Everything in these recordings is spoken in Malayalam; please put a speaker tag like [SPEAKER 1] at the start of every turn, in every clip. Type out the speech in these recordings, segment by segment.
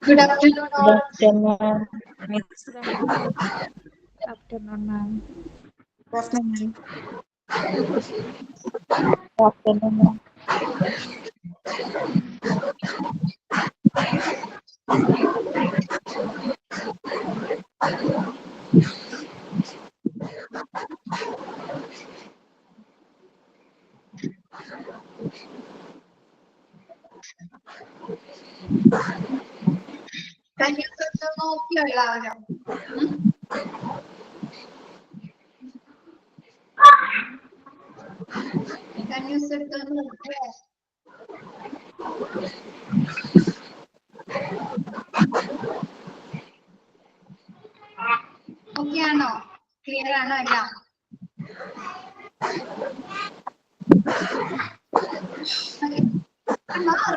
[SPEAKER 1] Good afternoon,
[SPEAKER 2] Good
[SPEAKER 1] all.
[SPEAKER 2] afternoon.
[SPEAKER 3] Good afternoon.
[SPEAKER 4] Afternoon, ma'am.
[SPEAKER 1] Good afternoon.
[SPEAKER 2] Good afternoon.
[SPEAKER 1] Can you set the നോക്കിയോ എല്ലാവരും? Can you set the നോക്കിയോ? Okay ആണോ? Clear ആണോ എല്ലാം?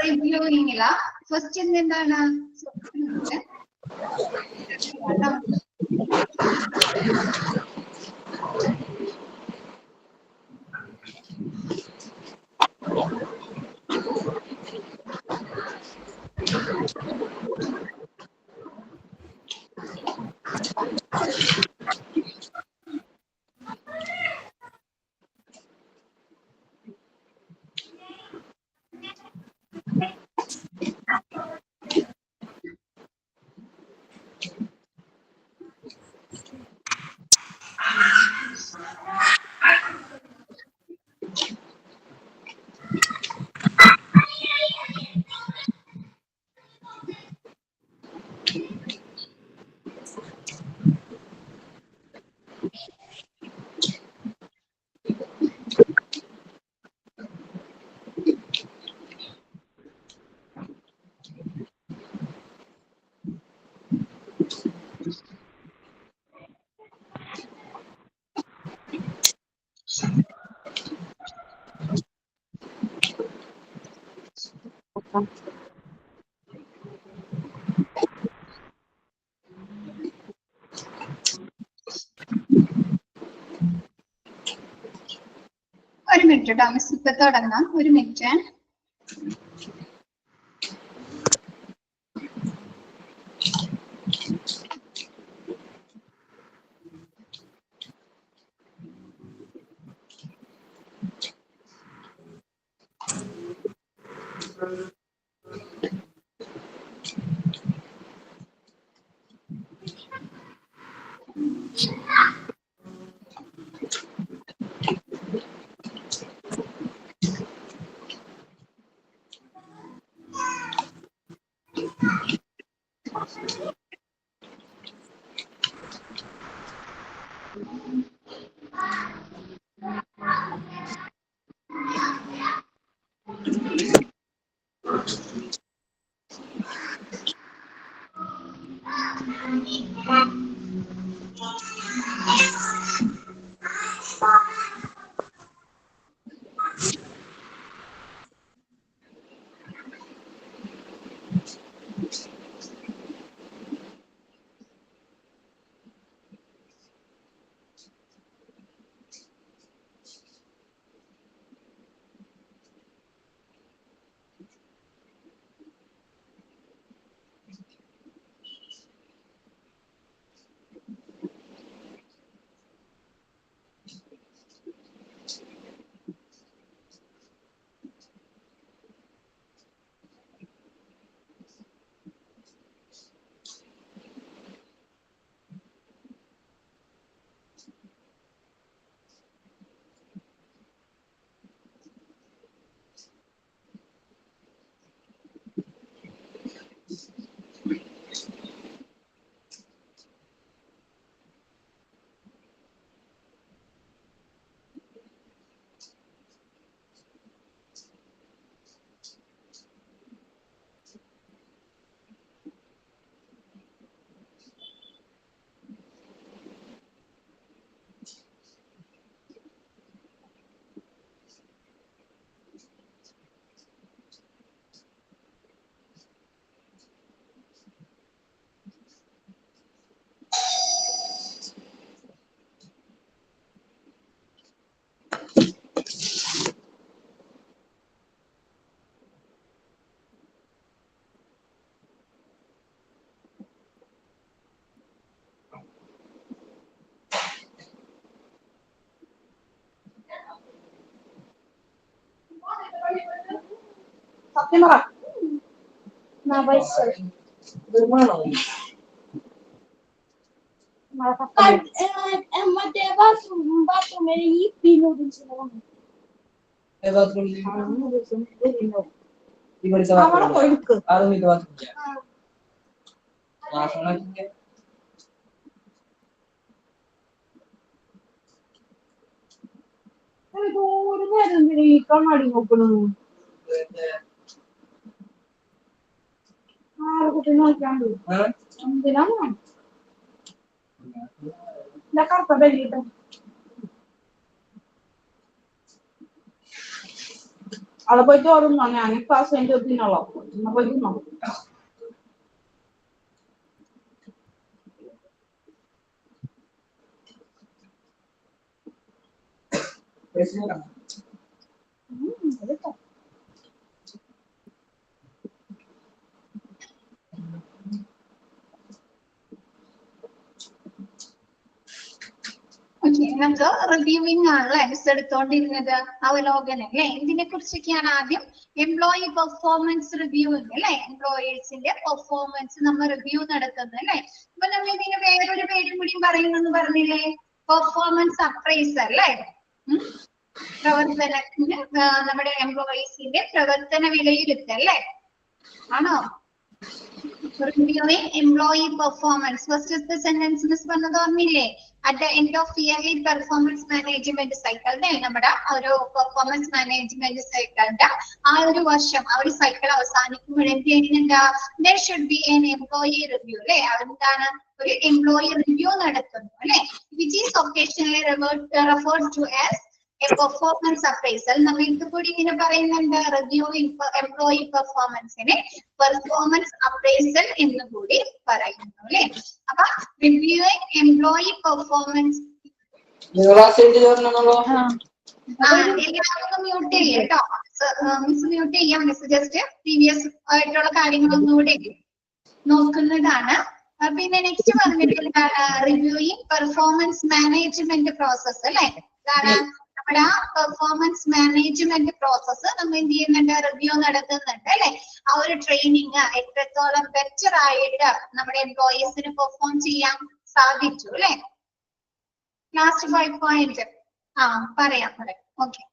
[SPEAKER 1] റിവ്യൂയിങ്ങില്ല. ഫസ്റ്റ് എന്താണ്? ഒരു മിനിറ്റ് കേട്ടോ, മിസ് ഇപ്പൊ തുടങ്ങാം. ഒരു മിനിറ്റ്.
[SPEAKER 2] മറ്റേ ബാത്റൂമിൽ ഈ പി നൂഡിൽസ് ഈ കണ്ണാടി നോക്കണു കുട്ടി നോക്കാണ്ട് എന്തിനാണ് കറുത്ത ബെല്ലിട്ട് അവിടെ പോയിട്ട് ഓർമ്മ ഞാൻ ക്ലാസ് കഴിഞ്ഞ് തിന്നോളാം എന്നാ പോയി തിന്നോ
[SPEAKER 1] ഓക്കെ, നമുക്ക് റിവ്യൂവിംഗ് ആണല്ലോ എസ് എടുത്തോണ്ടിരുന്നത്, അവലോകനം അല്ലെ. ഇതിനെ കുറിച്ചൊക്കെയാണ് ആദ്യം എംപ്ലോയി പെർഫോമൻസ് റിവ്യൂവിംഗ് അല്ലെ. എംപ്ലോയേഴ്സിന്റെ പെർഫോമൻസ് നമ്മൾ റിവ്യൂ നടത്തുന്നത് അല്ലെ. അപ്പൊ നമ്മൾ ഇതിന് വേറൊരു പേരും കൂടിയും പറയുന്നെന്ന് പറഞ്ഞില്ലേ, പെർഫോമൻസ് അപ്രൈസർ അല്ലെ. പ്രവർത്തനത്തിന് നമ്മുടെ എംപ്ലോയീസിന്റെ പ്രവർത്തന വിലയിരുത്തൽ അല്ലെ ആണോ. Reviewing employee performance. First sentence miss പറഞ്ഞത് ഓർമ്മയില്ലേ? At the end of yearly performance management cycle, നമ്മുടെ ഒരു പെർഫോമൻസ് മാനേജ്മെന്റ് സൈക്കിളിന്റെ ആ ഒരു വർഷം, ആ ഒരു സൈക്കിൾ അവസാനിക്കുമ്പോൾ എന്ത് ചെയ്യുന്നുണ്ട്? There should be an employee review അല്ലെ. അതെന്താണ്? ഒരു എംപ്ലോയി റിവ്യൂ നടത്തുന്നു അല്ലെ. Which is occasionally referred to as a performance appraisal. നമ്മൾ ഇതുകൂടി ഇങ്ങനെ പറയുന്നുണ്ട്, റിവ്യൂവിംഗ് എംപ്ലോയി പെർഫോമൻസിനെ പെർഫോമൻസ് അപ്രൈസൽ എന്ന് കൂടി പറയുന്നു അല്ലെ. അപ്പൊ റിവ്യൂവിംഗ് എംപ്ലോയി പെർഫോമൻസ് എല്ലാവർക്കും മ്യൂട്ട് ചെയ്യേ കേട്ടോ. മിസ് മ്യൂട്ട് ചെയ്യാം. മിസ് ജസ്റ്റ് പ്രീവിയസ് ആയിട്ടുള്ള കാര്യങ്ങളൊന്നുകൂടി നോക്കുന്നതാണ്. പിന്നെ നെക്സ്റ്റ് പറഞ്ഞിട്ടുള്ള റിവ്യൂയിങ് പെർഫോമൻസ് മാനേജ്മെന്റ് പ്രോസസ് അല്ലെ. ഇതാണ് നമ്മുടെ പെർഫോമൻസ് മാനേജ്മെന്റ് പ്രോസസ്. നമ്മൾ എന്ത് ചെയ്യുന്നുണ്ട്? റിവ്യൂ നടത്തുന്നുണ്ട് അല്ലെ. ആ ഒരു ട്രെയിനിങ് എത്രത്തോളം ബെറ്റർ ആയിട്ട് നമ്മുടെ എംപ്ലോയീസിന് പെർഫോം ചെയ്യാൻ സാധിച്ചു അല്ലെ. ലാസ്റ്റ് 5 പോയിന്റ് പറയാം. ഓക്കെ,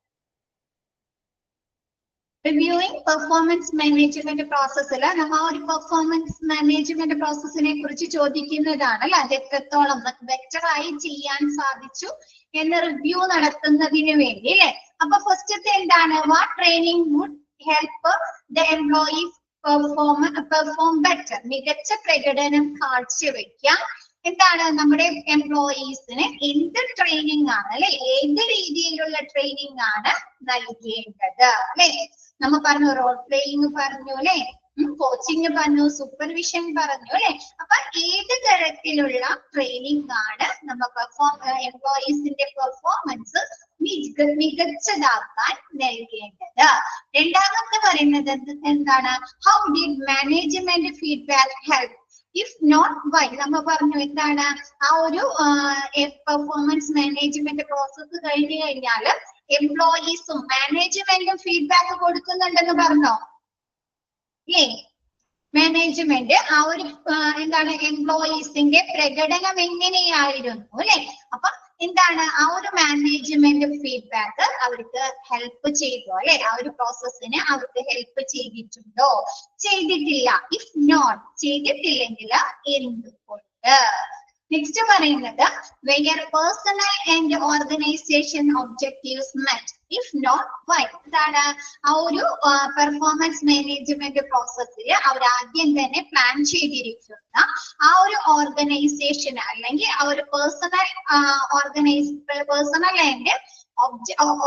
[SPEAKER 1] റിവ്യൂയിങ് പെർഫോമൻസ് മാനേജ്മെന്റ് പ്രോസസ്സിൽ നമ്മൾ ആ ഒരു പെർഫോമൻസ് മാനേജ്മെന്റ് പ്രോസസ്സിനെ കുറിച്ച് ചോദിക്കുന്നതാണ് അല്ലെ. അത് എത്രത്തോളം ബെറ്റർ ആയി ചെയ്യാൻ സാധിച്ചു എന്ന് റിവ്യൂ നടത്തുന്നതിന് വേണ്ടി അല്ലെ. അപ്പൊ ഫസ്റ്റത്തെ എന്താണ്? What training would help the employees perform better. മികച്ച പ്രകടനം കാഴ്ചവെക്കാൻ എന്താണ് നമ്മുടെ എംപ്ലോയീസിന് എന്ത് ട്രെയിനിങ് ആണ് അല്ലെ, ഏത് രീതിയിലുള്ള ട്രെയിനിങ് ആണ് നൽകേണ്ടത് അല്ലെ. നമ്മൾ പറഞ്ഞു, റോൾ പ്ലേയിങ് പറഞ്ഞു അല്ലെ, കോച്ചിങ് പറഞ്ഞു, സൂപ്പർവിഷൻ പറഞ്ഞു അല്ലെ. അപ്പൊ ഏത് തരത്തിലുള്ള ട്രെയിനിങ് ആണ് നമ്മൾ എംപ്ലോയീസിന്റെ പെർഫോമൻസ് മികച്ചതാക്കാൻ നൽകേണ്ടത്. രണ്ടാമത്തെ പറയുന്നത് എന്താണ്? How did management feedback help? If not why? നമ്മൾ പറഞ്ഞു എന്താണ്? ആ ഒരു പെർഫോമൻസ് മാനേജ്മെന്റ് പ്രോസസ്സ് കഴിഞ്ഞു കഴിഞ്ഞാൽ എംപ്ലോയീസും മാനേജ്മെന്റും ഫീഡ്ബാക്ക് കൊടുക്കുന്നുണ്ടെന്ന് പറഞ്ഞോ അല്ലേ. മാനേജ്മെന്റ് ആ ഒരു എന്താണ് എംപ്ലോയീസിന്റെ പ്രകടനം എങ്ങനെയായിരുന്നു അല്ലെ. അപ്പൊ എന്താണ് ആ ഒരു മാനേജ്മെന്റ് ഫീഡ്ബാക്ക് അവർക്ക് ഹെൽപ്പ് ചെയ്തോ അല്ലെ. ആ ഒരു പ്രോസസ്സിന് അവർക്ക് ഹെൽപ്പ് ചെയ്തിട്ടുണ്ടോ? ചെയ്തിട്ടില്ല. ഇഫ് നോട്ട്, ചെയ്തിട്ടില്ലെങ്കിൽ എന്തുകൊണ്ട്? നെക്സ്റ്റ് പറയുന്നത് where personal and organization objectives met. If not, why? എന്താണ് ആ ഒരു പെർഫോമൻസ് മാനേജ്മെന്റ് പ്രോസസ്സിൽ അവർ ആദ്യം തന്നെ പ്ലാൻ ചെയ്തിരിക്കുന്ന ആ ഒരു ഓർഗനൈസേഷൻ അല്ലെങ്കിൽ ആ ഒരു പേഴ്സണൽ ആൻഡ്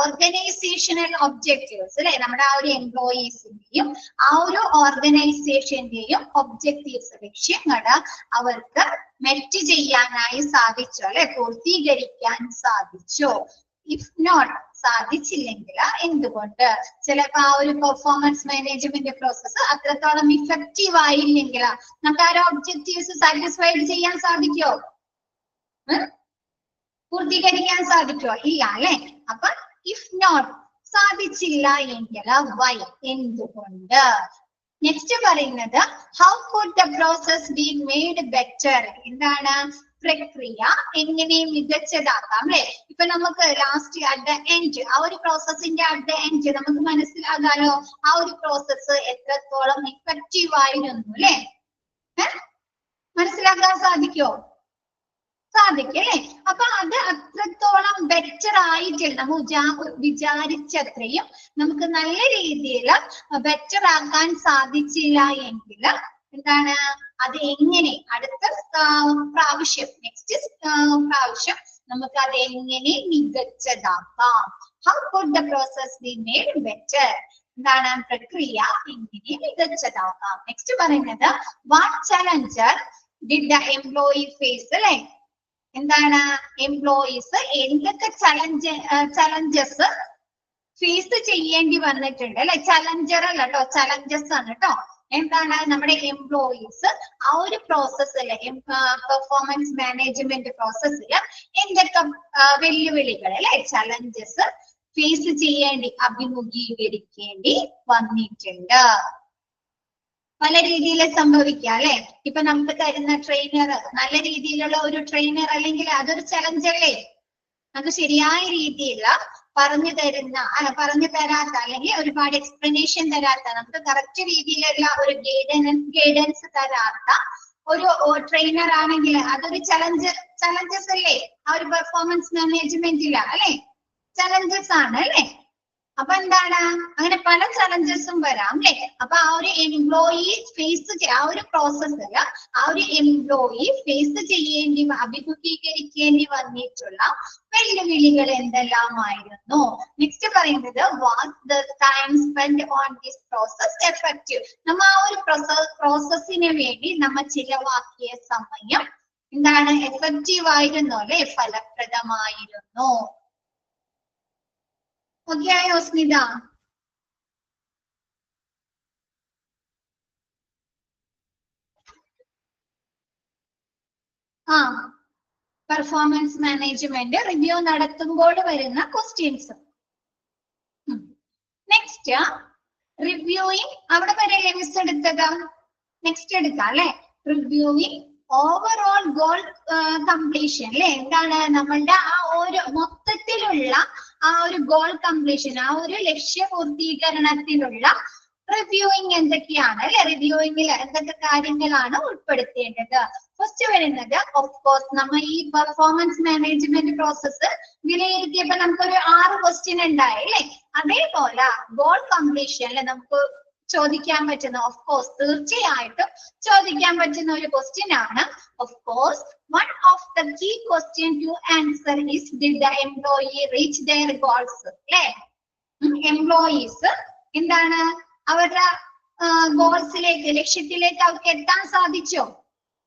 [SPEAKER 1] ഓർഗനൈസേഷണൽ ഒബ്ജക്റ്റീവ്സ് അല്ലെ. നമ്മുടെ ആ ഒരു എംപ്ലോയീസിന്റെയും ആ ഒരു ഓർഗനൈസേഷന്റെയും ഒബ്ജക്റ്റീവ്സ്, ലക്ഷ്യങ്ങൾ അവർക്ക് മെറ്റ് ചെയ്യാനായി സാധിച്ചോ അല്ലെ, പൂർത്തീകരിക്കാൻ സാധിച്ചോ? ഇഫ് നോട്ട്, സാധിച്ചില്ലെങ്കിൽ എന്തുകൊണ്ട്? ചിലപ്പോ ആ ഒരു പെർഫോമൻസ് മാനേജ്മെന്റ് പ്രോസസ്സ് അത്രത്തോളം ഇഫക്റ്റീവ് ആയില്ലെങ്കിൽ നമുക്ക് ആ ഒരു ഒബ്ജക്റ്റീവ്സ് സാറ്റിസ്ഫൈഡ് ചെയ്യാൻ സാധിക്കോ? പൂർത്തീകരിക്കാൻ സാധിക്കോ? ഇല്ല അല്ലെ. അപ്പൊ ഇഫ് നോട്ട്, സാധിച്ചില്ല എങ്കിൽ വൈ എന്തുകൊണ്ട്. നെക്സ്റ്റ് പറയുന്നത് how could the process be made better. എന്താണ് പ്രക്രിയ എങ്ങനെ മികച്ചതാക്കാം അല്ലെ. ഇപ്പൊ നമുക്ക് ലാസ്റ്റ് അറ്റ് ദ എൻഡ് ആ ഒരു പ്രോസസ്സിന്റെ അറ്റ് ദ എൻഡ് നമുക്ക് മനസ്സിലാകാലോ ആ ഒരു പ്രോസസ്സ് എത്രത്തോളം ഇഫക്റ്റീവ് ആയിരുന്നു അല്ലെ. മനസ്സിലാക്കാൻ സാധിക്കോ? സാധിക്കും അല്ലെ. അപ്പൊ അത് അത്രത്തോളം ബെറ്റർ ആയിട്ടില്ല. നമ്മൾ വിചാരിച്ചത്രയും നമുക്ക് നല്ല രീതിയിൽ ബെറ്റർ ആക്കാൻ സാധിച്ചില്ല എങ്കിൽ എന്താണ് അത് എങ്ങനെ അടുത്ത പ്രാവശ്യം നെക്സ്റ്റ് പ്രാവശ്യം നമുക്ക് അത് എങ്ങനെ മികച്ചതാക്കാം. How could the process be made better. എന്താണ് പ്രക്രിയ എങ്ങനെ മികച്ചതാക്കാം. നെക്സ്റ്റ് പറയുന്നത് what challenger did the employee face അല്ലെ. എന്താണ് എംപ്ലോയീസ് എന്തൊക്കെ ചലഞ്ചസ് ഫേസ് ചെയ്യേണ്ടി വന്നിട്ടുണ്ട് അല്ലെ. ചലഞ്ചർ അല്ല കേട്ടോ, ചലഞ്ചസ് ആണ് കേട്ടോ. എന്താണ് നമ്മുടെ എംപ്ലോയീസ് ആ ഒരു പ്രോസസ്സില് പെർഫോമൻസ് മാനേജ്മെന്റ് പ്രോസസ്സില് എന്തൊക്കെ വെല്ലുവിളികൾ അല്ലെ ചലഞ്ചസ് ഫേസ് അഭിമുഖീകരിക്കേണ്ടി വന്നിട്ടുണ്ട്. പല രീതിയിൽ സംഭവിക്കാം അല്ലെ. ഇപ്പൊ നമുക്ക് തരുന്ന ട്രെയിനർ നല്ല രീതിയിലുള്ള ഒരു ട്രെയിനർ അല്ലെങ്കിൽ അതൊരു ചലഞ്ചല്ലേ. നമുക്ക് ശരിയായ രീതിയിൽ പറഞ്ഞു തരാത്ത അല്ലെങ്കിൽ ഒരുപാട് എക്സ്പ്ലനേഷൻ തരാത്ത നമുക്ക് കറക്റ്റ് രീതിയിലുള്ള ഒരു ഗൈഡൻസ് തരാത്ത ഒരു ട്രെയിനർ ആണെങ്കിൽ അതൊരു ചലഞ്ചസ് അല്ലേ. ആ ഒരു പെർഫോമൻസ് മാനേജ്മെന്റില് അല്ലെ ചലഞ്ചസ് ആണ് അല്ലെ. അപ്പൊ എന്താണ് അങ്ങനെ പല ചലഞ്ചസും വരാം അല്ലെ. അപ്പൊ ആ ഒരു എംപ്ലോയി ആ ഒരു പ്രോസസ്സിൽ ആ ഒരു എംപ്ലോയി അഭിമുഖീകരിക്കേണ്ടി വന്നിട്ടുള്ള വെല്ലുവിളികൾ എന്തെല്ലാമായിരുന്നു. നെക്സ്റ്റ് പറയുന്നത് was the time spend on this process effective. നമ്മ ആ ഒരു പ്രോസസ്സിന് വേണ്ടി നമ്മ ചിലവാക്കിയ സമയം എന്താണ് എഫക്റ്റീവ് ആയിരുന്നു അല്ലെ, ഫലപ്രദമായിരുന്നു. ഓക്കെ ആയോ സ്മിത? പെർഫോമൻസ് മാനേജ്മെന്റ് റിവ്യൂ നടത്തുമ്പോൾ വരുന്ന ക്വസ്റ്റ്യൻസ്. നെക്സ്റ്റ് റിവ്യൂയിങ് അവിടെ വരെ മിസ് എടുത്തത്. നെക്സ്റ്റ് എടുക്കാം അല്ലെ. റിവ്യൂയിങ് ഓവറോൾ ഗോൾ കംപ്ലീഷൻ അല്ലെ. എന്താണ് നമ്മളുടെ ആ ഒരു മൊത്തത്തിലുള്ള ആ ഒരു ഗോൾ കംപ്ലീഷൻ ആ ഒരു ലക്ഷ്യപൂർത്തീകരണത്തിലുള്ള റിവ്യൂയിങ് എന്തൊക്കെയാണ് അല്ലെ. റിവ്യൂയിങ്ങിൽ എന്തൊക്കെ കാര്യങ്ങളാണ് ഉൾപ്പെടുത്തേണ്ടത്. ഫസ്റ്റ് വരുന്നത് ഓഫ് കോഴ്സ് നമ്മൾ ഈ പെർഫോമൻസ് മാനേജ്മെന്റ് പ്രോസസ്സ് വിലയിരുത്തിയപ്പോ നമുക്കൊരു 6 ക്വസ്റ്റ്യൻ ഉണ്ടായി അല്ലെ. അതേപോലെ ഗോൾ കംപ്ലീഷനിൽ നമുക്ക് ചോദിക്കാൻ പറ്റുന്ന ഓഫ് കോഴ്സ് തീർച്ചയായിട്ടും ചോദിക്കാൻ പറ്റുന്ന ഒരു ക്വസ്റ്റ്യൻ ആണ്. Of course one of the key question to answer is did the employee reach their goals അല്ലെ. എംപ്ലോയീസ് എന്താണ് അവരുടെ ഗോൾസിലേക്ക് ലക്ഷ്യത്തിലേക്ക് അവർക്ക് എത്താൻ സാധിച്ചോ?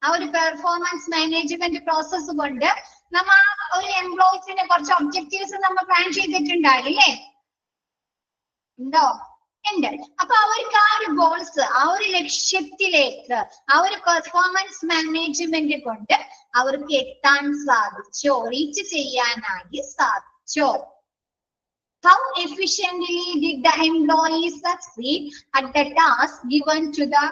[SPEAKER 1] ആ ഒരു പെർഫോമൻസ് മാനേജ്മെന്റ് പ്രോസസ് കൊണ്ട് നമ്മ ഒരു എംപ്ലോയീസിന് കുറച്ച് ഒബ്ജക്റ്റീവ്സ് നമ്മൾ പ്ലാൻ ചെയ്തിട്ടുണ്ടായില്ലേ? ഉണ്ടോ? ഉണ്ട്. അപ്പൊ അവർക്ക് ആ ഒരു ഗോൾസ് ആ ഒരു ലക്ഷ്യത്തിലേക്ക് ആ ഒരു പെർഫോമൻസ് മാനേജ്മെന്റ് കൊണ്ട് അവർക്ക് എത്താൻ സാധിച്ചോ? റീച്ച് ചെയ്യാനായി സാധിച്ചോ? How efficiently did the employees succeed at the task given to the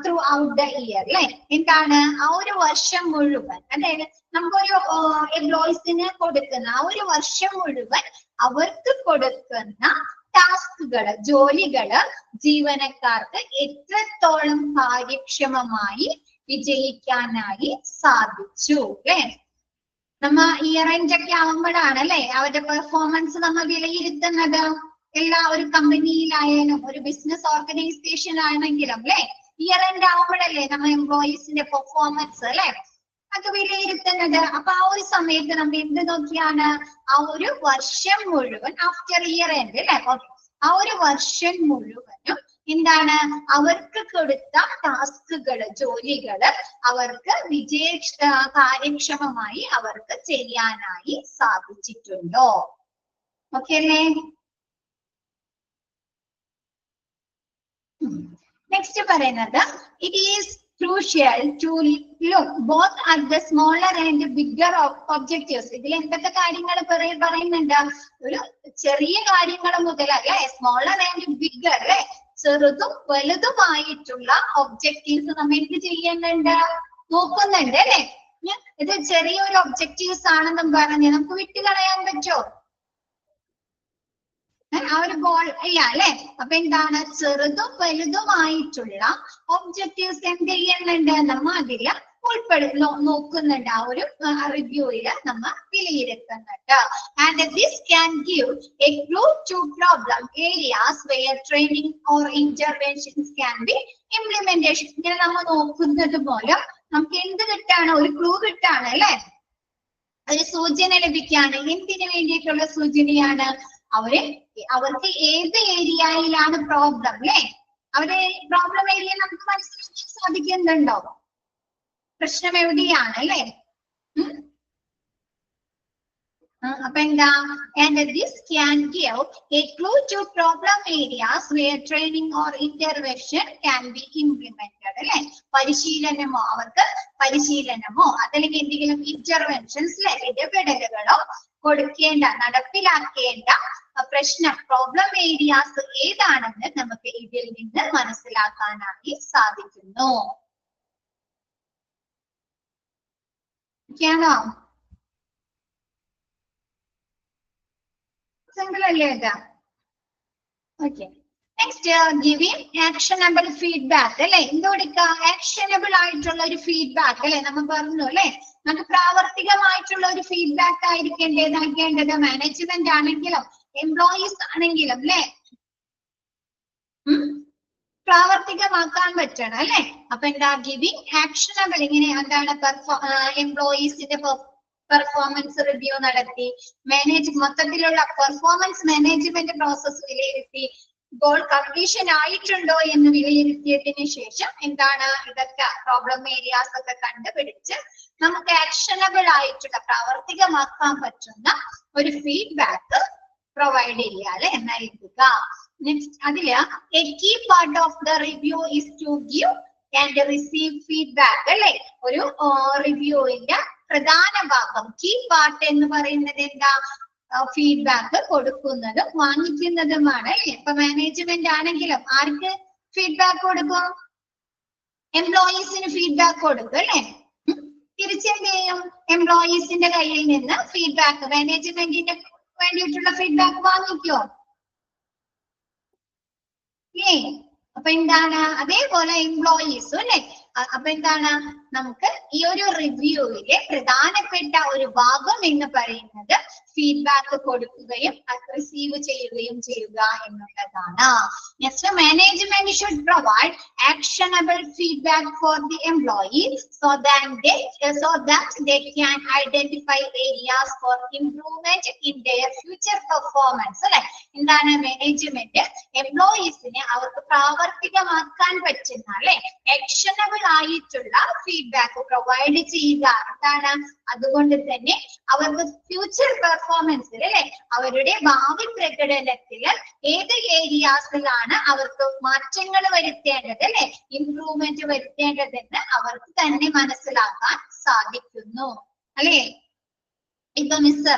[SPEAKER 1] throughout the year? അല്ലെ. എന്താണ് ആ ഒരു വർഷം മുഴുവൻ അതായത് നമുക്കൊരു എംപ്ലോയീസിന് കൊടുക്കുന്ന ആ ഒരു വർഷം മുഴുവൻ അവർക്ക് കൊടുക്കുന്ന ടാസ്കുകള് ജോലികള് ജീവനക്കാർക്ക് എത്രത്തോളം കാര്യക്ഷമമായി വിജയിക്കാനായി സാധിച്ചു അല്ലെ. നമ്മ ഇയർ എൻഡ് ഒക്കെ ആവുമ്പോഴാണ് അല്ലെ അവരുടെ പെർഫോമൻസ് നമ്മൾ വിലയിരുത്തുന്നത്. എല്ലാ ഒരു കമ്പനിയിലായാലും ഒരു ബിസിനസ് ഓർഗനൈസേഷൻ ആണെങ്കിലും അല്ലെ ഇയർ എൻഡ് ആവുമ്പോഴല്ലേ നമ്മൾ എംപ്ലോയീസിന്റെ പെർഫോമൻസ് അല്ലെ അത് വിലയിരുത്തുന്നത്. അപ്പൊ ആ ഒരു സമയത്ത് നമ്മൾ എന്ത് നോക്കിയാണ് ആ ഒരു വർഷം മുഴുവൻ ആഫ്റ്റർ ഇയർ എൻഡ് അല്ലെ ആ ഒരു വർഷം മുഴുവനും എന്താണ് അവർക്ക് കൊടുത്ത ടാസ്കുകള് ജോലികള് അവർക്ക് കാര്യക്ഷമമായി അവർക്ക് ചെയ്യാനായി സാധിച്ചിട്ടുണ്ടോ? ഓക്കെ അല്ലേ? നെക്സ്റ്റ് പറയുന്നത് it is crucial to look both at the smaller and bigger objectives. ഇതിൽ എന്തൊക്കെ കാര്യങ്ങൾ പറയുന്നുണ്ട്? ഒരു ചെറിയ കാര്യങ്ങൾ മുതൽ അല്ലെ, സ്മോളർ ആൻഡ് ബിഗർ അല്ലെ, ചെറുതും വലുതുമായിട്ടുള്ള ഒബ്ജക്റ്റീവ്സ് നമ്മൾ എന്ത് ചെയ്യുന്നുണ്ട്? നോക്കുന്നുണ്ട് അല്ലെ. ഇത് ചെറിയൊരു ഒബ്ജക്റ്റീവ്സ് ആണെന്നും പറഞ്ഞ് നമുക്ക് വിട്ടുകളയാൻ പറ്റുമോ? ആ ഒരു ഗോൾ ഇല്ല അല്ലെ. അപ്പൊ എന്താണ്? ചെറുതും വലുതുമായിട്ടുള്ള ഒബ്ജക്റ്റീവ്സ് എന്ത് ചെയ്യുന്നുണ്ട്? നമ്മ അതില് നോക്കുന്നുണ്ട്. ആ ഒരു റിവ്യൂയില് നമ്മ വിലയിരുത്തുന്നുണ്ട്. And this can give a clue to problem areas where training or interventions can be implementation. ഇങ്ങനെ നമ്മ നോക്കുന്നത് പോലെ നമുക്ക് എന്ത് കിട്ടാണ്? ഒരു ക്ലൂ കിട്ടാണ് അല്ലെ, ഒരു സൂചന ലഭിക്കാണ്. എന്തിനു വേണ്ടിയിട്ടുള്ള സൂചനയാണ്? അവർക്ക് ഏത് ഏരിയയിലാണ് പ്രോബ്ലം അല്ലെ, അവരുടെ പ്രോബ്ലം ഏരിയ നമുക്ക് മനസ്സിലാക്കാൻ സാധിക്കുന്നുണ്ടോ? പ്രശ്നം എവിടെയാണ് അല്ലെ? അപ്പൊ എന്താ? And this can give a clue to problem areas where training or intervention can be implemented അല്ലെ. പരിശീലനമോ, അവർക്ക് പരിശീലനമോ അതല്ലെങ്കിൽ എന്തെങ്കിലും ഇന്റർവെൻഷൻസ് ഇടപെടലുകളോ കൊടുക്കേണ്ട, നടപ്പിലാക്കേണ്ട പ്രശ്നം, പ്രോബ്ലം ഏരിയാസ് ഏതാണെന്ന് നമുക്ക് ഇതിൽ നിന്ന് മനസ്സിലാക്കാനായി സാധിക്കുന്നു. ാണോ? സിമ്പിൾ അല്ലേ ഇത്? Okay. Next, giving actionable feedback അല്ലെ. എന്ത് കൊടുക്കുക? ആക്ഷനബിൾ ആയിട്ടുള്ള ഒരു ഫീഡ്ബാക്ക് അല്ലെ. നമ്മൾ പറഞ്ഞു അല്ലെ, നമുക്ക് പ്രാവർത്തികമായിട്ടുള്ള ഒരു ഫീഡ്ബാക്ക് ആയിരിക്കും നൽകേണ്ടത്. മാനേജ്മെന്റ് ആണെങ്കിലും എംപ്ലോയീസ് ആണെങ്കിലും അല്ലെ, പ്രാവർത്തികമാക്കാൻ പറ്റണം അല്ലെ. അപ്പൊ എന്താ? Giving actionable. ഇങ്ങനെ എന്താണ്? എംപ്ലോയീസിന്റെ പെർഫോമൻസ് റിവ്യൂ നടത്തി, മൊത്തത്തിലുള്ള പെർഫോമൻസ് മാനേജ്മെന്റ് പ്രോസസ് വിലയിരുത്തി, ഗോൾ കംപ്ലീഷൻ ആയിട്ടുണ്ടോ എന്ന് വിലയിരുത്തിയതിനു ശേഷം എന്താണ്? ഇതൊക്കെ പ്രോബ്ലം ഏരിയാസ് ഒക്കെ കണ്ടുപിടിച്ച് നമുക്ക് ആക്ഷനബിൾ ആയിട്ടുള്ള, പ്രാവർത്തികമാക്കാൻ പറ്റുന്ന ഒരു ഫീഡ്ബാക്ക് പ്രൊവൈഡ് ചെയ്യുക അല്ലെ, നൽകുക. നെക്സ്റ്റ്, അതില് a key part of the review is to give and receive feedback അല്ലെ. ഒരു റിവ്യൂവിന്റെ പ്രധാന ഭാഗം, കീ പാർട്ട് എന്ന് പറയുന്നത് എന്താ? ഫീഡ്ബാക്ക് കൊടുക്കുന്നതും വാങ്ങിക്കുന്നതുമാണ് അല്ലെ. ഇപ്പൊ മാനേജ്മെന്റ് ആണെങ്കിലും ആർക്ക് ഫീഡ്ബാക്ക് കൊടുക്കും? എംപ്ലോയീസിന് ഫീഡ്ബാക്ക് കൊടുക്കും അല്ലെ. തിരിച്ചെന്ത് ചെയ്യും? എംപ്ലോയീസിന്റെ കയ്യിൽ നിന്ന് ഫീഡ്ബാക്ക്, മാനേജ്മെന്റിന് വേണ്ടിയിട്ടുള്ള ഫീഡ്ബാക്ക് വാങ്ങിക്കോ? അപ്പൊ എന്താണ്? അതേപോലെ എംപ്ലോയീസും അല്ലെ. അപ്പൊ എന്താണ്? നമുക്ക് ഈ ഒരു റിവ്യൂവിലെ പ്രധാനപ്പെട്ട ഒരു ഭാഗം എന്ന് പറയുന്നത് ഫീഡ്ബാക്ക് കൊടുക്കുകയും റിസീവ് ചെയ്യുകയും ചെയ്യുക എന്നുള്ളതാണ്. Next, management should provide actionable feedback for the employees so that they can identify areas for improvement in their future performance അല്ലെ. എന്താണ്? മാനേജ്മെന്റ് എംപ്ലോയീസിനെ അവർക്ക് പ്രാവർത്തികമാക്കാൻ പറ്റുന്ന അല്ലെ, ആക്ഷനബിൾ ആയിട്ടുള്ള ഫീഡ്ബാക്ക് പ്രൊവൈഡ് ചെയ്യുക. എന്താണ്? അതുകൊണ്ട് തന്നെ അവർക്ക് ഫ്യൂച്ചർ പെർഫോമൻസിൽ അല്ലെ, അവരുടെ ഭാവി പ്രകടനത്തിൽ ഏത് ഏരിയാസിലാണ് അവർക്ക് മാറ്റങ്ങൾ വരുത്തേണ്ടത് അല്ലെ, ഇംപ്രൂവ്മെന്റ് വരുത്തേണ്ടതെന്ന് അവർക്ക് തന്നെ മനസ്സിലാക്കാൻ സാധിക്കുന്നു അല്ലെ. ഇപ്പൊ മിസ്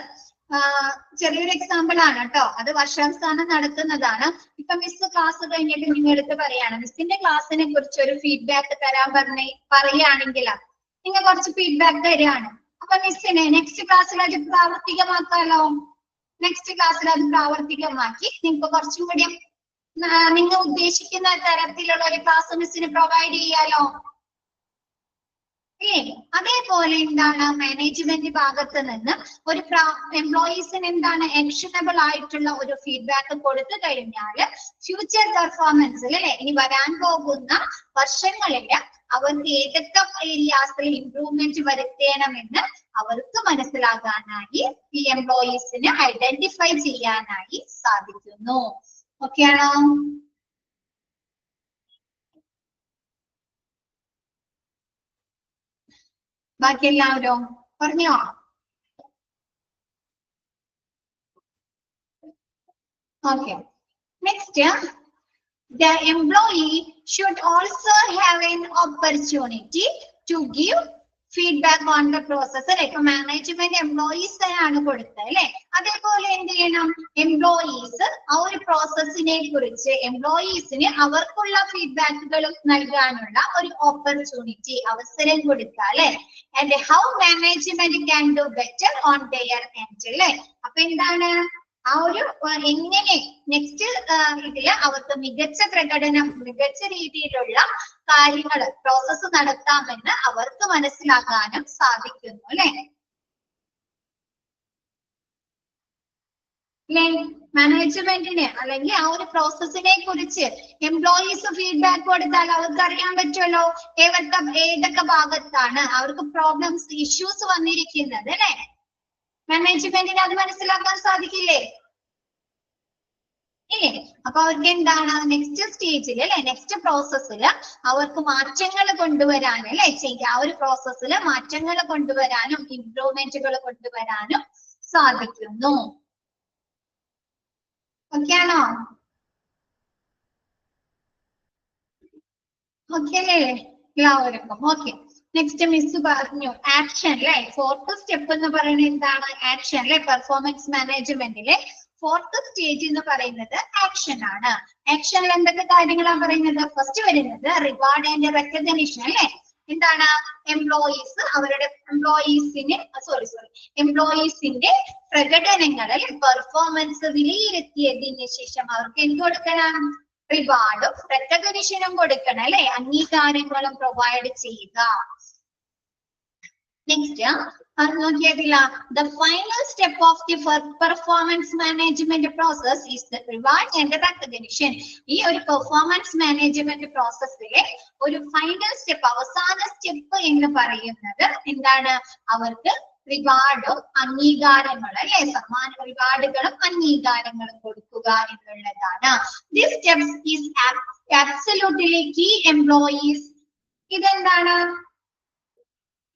[SPEAKER 1] ചെറിയൊരു എക്സാമ്പിൾ ആണ് കേട്ടോ, അത് വർഷാവസാനം നടത്തുന്നതാണ്. ഇപ്പൊ മിസ് ക്ലാസ് കഴിഞ്ഞിട്ട് നിങ്ങളടുത്ത് പറയാണ്, മിസ്സിന്റെ ക്ലാസ്സിനെ കുറിച്ച് ഒരു ഫീഡ്ബാക്ക് തരാൻ പറയുകയാണെങ്കിൽ നിങ്ങൾ കുറച്ച് ഫീഡ്ബാക്ക് തരികയാണ്. അപ്പൊ മിസ്സിനെ നെക്സ്റ്റ് ക്ലാസ്സിൽ അത് പ്രാവർത്തികമാക്കാലോ. നെക്സ്റ്റ് ക്ലാസ്സിൽ അത് പ്രാവർത്തികമാക്കി നിങ്ങൾക്ക് കുറച്ചും കൂടി നിങ്ങൾ ഉദ്ദേശിക്കുന്ന തരത്തിലുള്ള ഒരു ക്ലാസ് മിസ്സിന് പ്രൊവൈഡ് ചെയ്യാലോ. അതേപോലെ എന്താണ്? മാനേജ്മെന്റ് ഭാഗത്ത് നിന്ന് ഒരു എംപ്ലോയീസിന് എന്താണ് ആക്ഷനബിൾ ആയിട്ടുള്ള ഒരു ഫീഡ്ബാക്ക് കൊടുത്തു കഴിഞ്ഞാൽ ഫ്യൂച്ചർ പെർഫോമൻസിൽ അല്ലെ, ഇനി വരാൻ പോകുന്ന വർഷങ്ങളിൽ അവർക്ക് ഏതൊക്കെ ഏരിയാസിൽ ഇംപ്രൂവ്മെന്റ് വരുത്തണമെന്ന് അവർക്ക് മനസ്സിലാകാനായി ഈ എംപ്ലോയീസിന് ഐഡന്റിഫൈ ചെയ്യാനായി സാധിക്കുന്നു. ഓക്കെ ആണോ? ബാക്കി എല്ലാവരും പറഞ്ഞോ? Okay. Next, the employee should also have an opportunity to give feedback on the process. അല്ലെ, മാനേജ്മെന്റ് എംപ്ലോയീസ് ആണ് കൊടുത്തത് അല്ലെ. അതേപോലെ എന്ത് ചെയ്യണം, എംപ്ലോയീസ് ആ ഒരു പ്രോസസ്സിനെ കുറിച്ച് എംപ്ലോയീസിന് അവർക്കുള്ള ഫീഡ്ബാക്കുകൾ നൽകാനുള്ള ഒരു ഓപ്പർച്യൂണിറ്റി, അവസരം കൊടുക്കുക അല്ലെ. And how management can do better on their end അല്ലെ. അപ്പൊ എന്താണ് ആ ഒരു എങ്ങനെ നെക്സ്റ്റ് ഇതില് അവർക്ക് മികച്ച പ്രകടനം, മികച്ച രീതിയിലുള്ള കാര്യങ്ങൾ പ്രോസസ്സ് നടത്താമെന്ന് അവർക്ക് മനസ്സിലാക്കാനും സാധിക്കുന്നു അല്ലെ. മാനേജ്മെന്റിന് അല്ലെങ്കിൽ ആ ഒരു പ്രോസസ്സിനെ കുറിച്ച് എംപ്ലോയീസ് ഫീഡ്ബാക്ക് കൊടുത്താൽ അവർക്ക് അറിയാൻ പറ്റുമല്ലോ ഏതൊക്കെ ഭാഗത്താണ് അവർക്ക് പ്രോബ്ലംസ്, ഇഷ്യൂസ് വന്നിരിക്കുന്നത് അല്ലെ. മാനേജ്മെന്റിന് അത് മനസ്സിലാക്കാൻ സാധിക്കില്ലേ? ഇല്ലേ? അപ്പൊ അവർക്ക് എന്താണ് നെക്സ്റ്റ് സ്റ്റേജിൽ അല്ലെ, നെക്സ്റ്റ് പ്രോസസ്സിൽ അവർക്ക് മാറ്റങ്ങൾ കൊണ്ടുവരാൻ അല്ലെ ചെയ്യുക. ആ ഒരു പ്രോസസ്സിൽ മാറ്റങ്ങൾ കൊണ്ടുവരാനും ഇംപ്രൂവ്മെന്റുകൾ കൊണ്ടുവരാനും സാധിക്കുന്നു. ഓക്കെ ആണോ? ഓക്കെ അല്ലേ എല്ലാവർക്കും? ഓക്കെ, നെക്സ്റ്റ് മിസ് പറഞ്ഞു ആക്ഷൻ അല്ലെ. ഫോർത്ത് സ്റ്റെപ്പ് എന്ന് പറയുന്നത് എന്താണ്? ആക്ഷൻ അല്ലെ. പെർഫോമൻസ് മാനേജ്മെന്റിലെ ഫോർത്ത് സ്റ്റേജ് എന്ന് പറയുന്നത് ആക്ഷൻ ആണ്. ആക്ഷനിൽ എന്തൊക്കെ കാര്യങ്ങളാണ് പറയുന്നത്? ഫസ്റ്റ് വരുന്നത് റിവാർഡ് ആൻഡ് റെക്കഗ്നിഷൻ അല്ലെ. എന്താണ്? എംപ്ലോയീസ് അവരുടെ എംപ്ലോയീസിന്റെ പ്രകടനങ്ങൾ അല്ലെ, പെർഫോമൻസ് വിലയിരുത്തിയതിന് ശേഷം അവർക്ക് എന്ത് കൊടുക്കണം? റിവാർഡും റെക്കഗ്നിഷനും കൊടുക്കണം അല്ലെ, അംഗീകാരങ്ങളും പ്രൊവൈഡ് ചെയ്യുക. നെക്സ്റ്റ് നോക്കിയതില്ല, the final step of the performance management process is the reward and recognition. ഈ ഒരു പെർഫോമൻസ് മാനേജ്മെന്റ് പ്രോസസ്സിലെ ഒരു ഫൈനൽ സ്റ്റെപ്പ്, അവസാന സ്റ്റെപ്പ് എന്ന് പറയുന്നത് എന്താണ്? അവർക്ക് റിവാർഡും അംഗീകാരങ്ങളും അല്ലെ, റിവാർഡുകളും അംഗീകാരങ്ങളും കൊടുക്കുക എന്നുള്ളതാണ്. This steps is absolutely key employees. ഇതെന്താണ്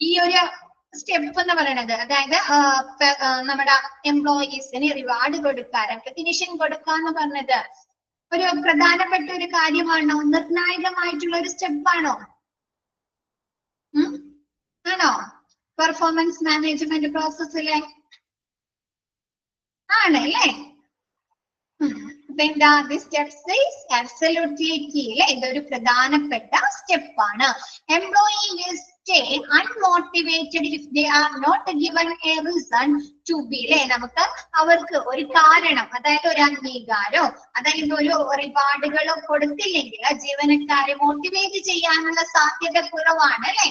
[SPEAKER 1] ഈ ഒരു സ്റ്റെപ്പ് എന്ന് പറയുന്നത്? അതായത് നമ്മുടെ എംപ്ലോയീസിന് റിവാർഡ് കൊടുക്കുക, റെക്കഗ്നിഷൻ കൊടുക്കുക എന്ന് പറഞ്ഞത് ഒരു പ്രധാനപ്പെട്ട ഒരു കാര്യമാണോ? നിർണായകമായിട്ടുള്ള ഒരു സ്റ്റെപ്പാണോ? ആണോ? പെർഫോമൻസ് മാനേജ്മെന്റ് പ്രോസസ്സിലെ ആണ് അല്ലേ. എന്താ? ഇതൊരു പ്രധാനപ്പെട്ട സ്റ്റെപ്പാണ്. Employee will stay unmotivated if they are not given a reason to be. അല്ലെ, നമുക്ക് അവർക്ക് ഒരു കാരണം, അതായത് ഒരു അംഗീകാരോ അതായത് ഒരു റിവാർഡുകളോ കൊടുത്തില്ലെങ്കിൽ ജീവനക്കാരെ മോട്ടിവേറ്റ് ചെയ്യാനുള്ള സാധ്യത കുറവാണ് അല്ലെ.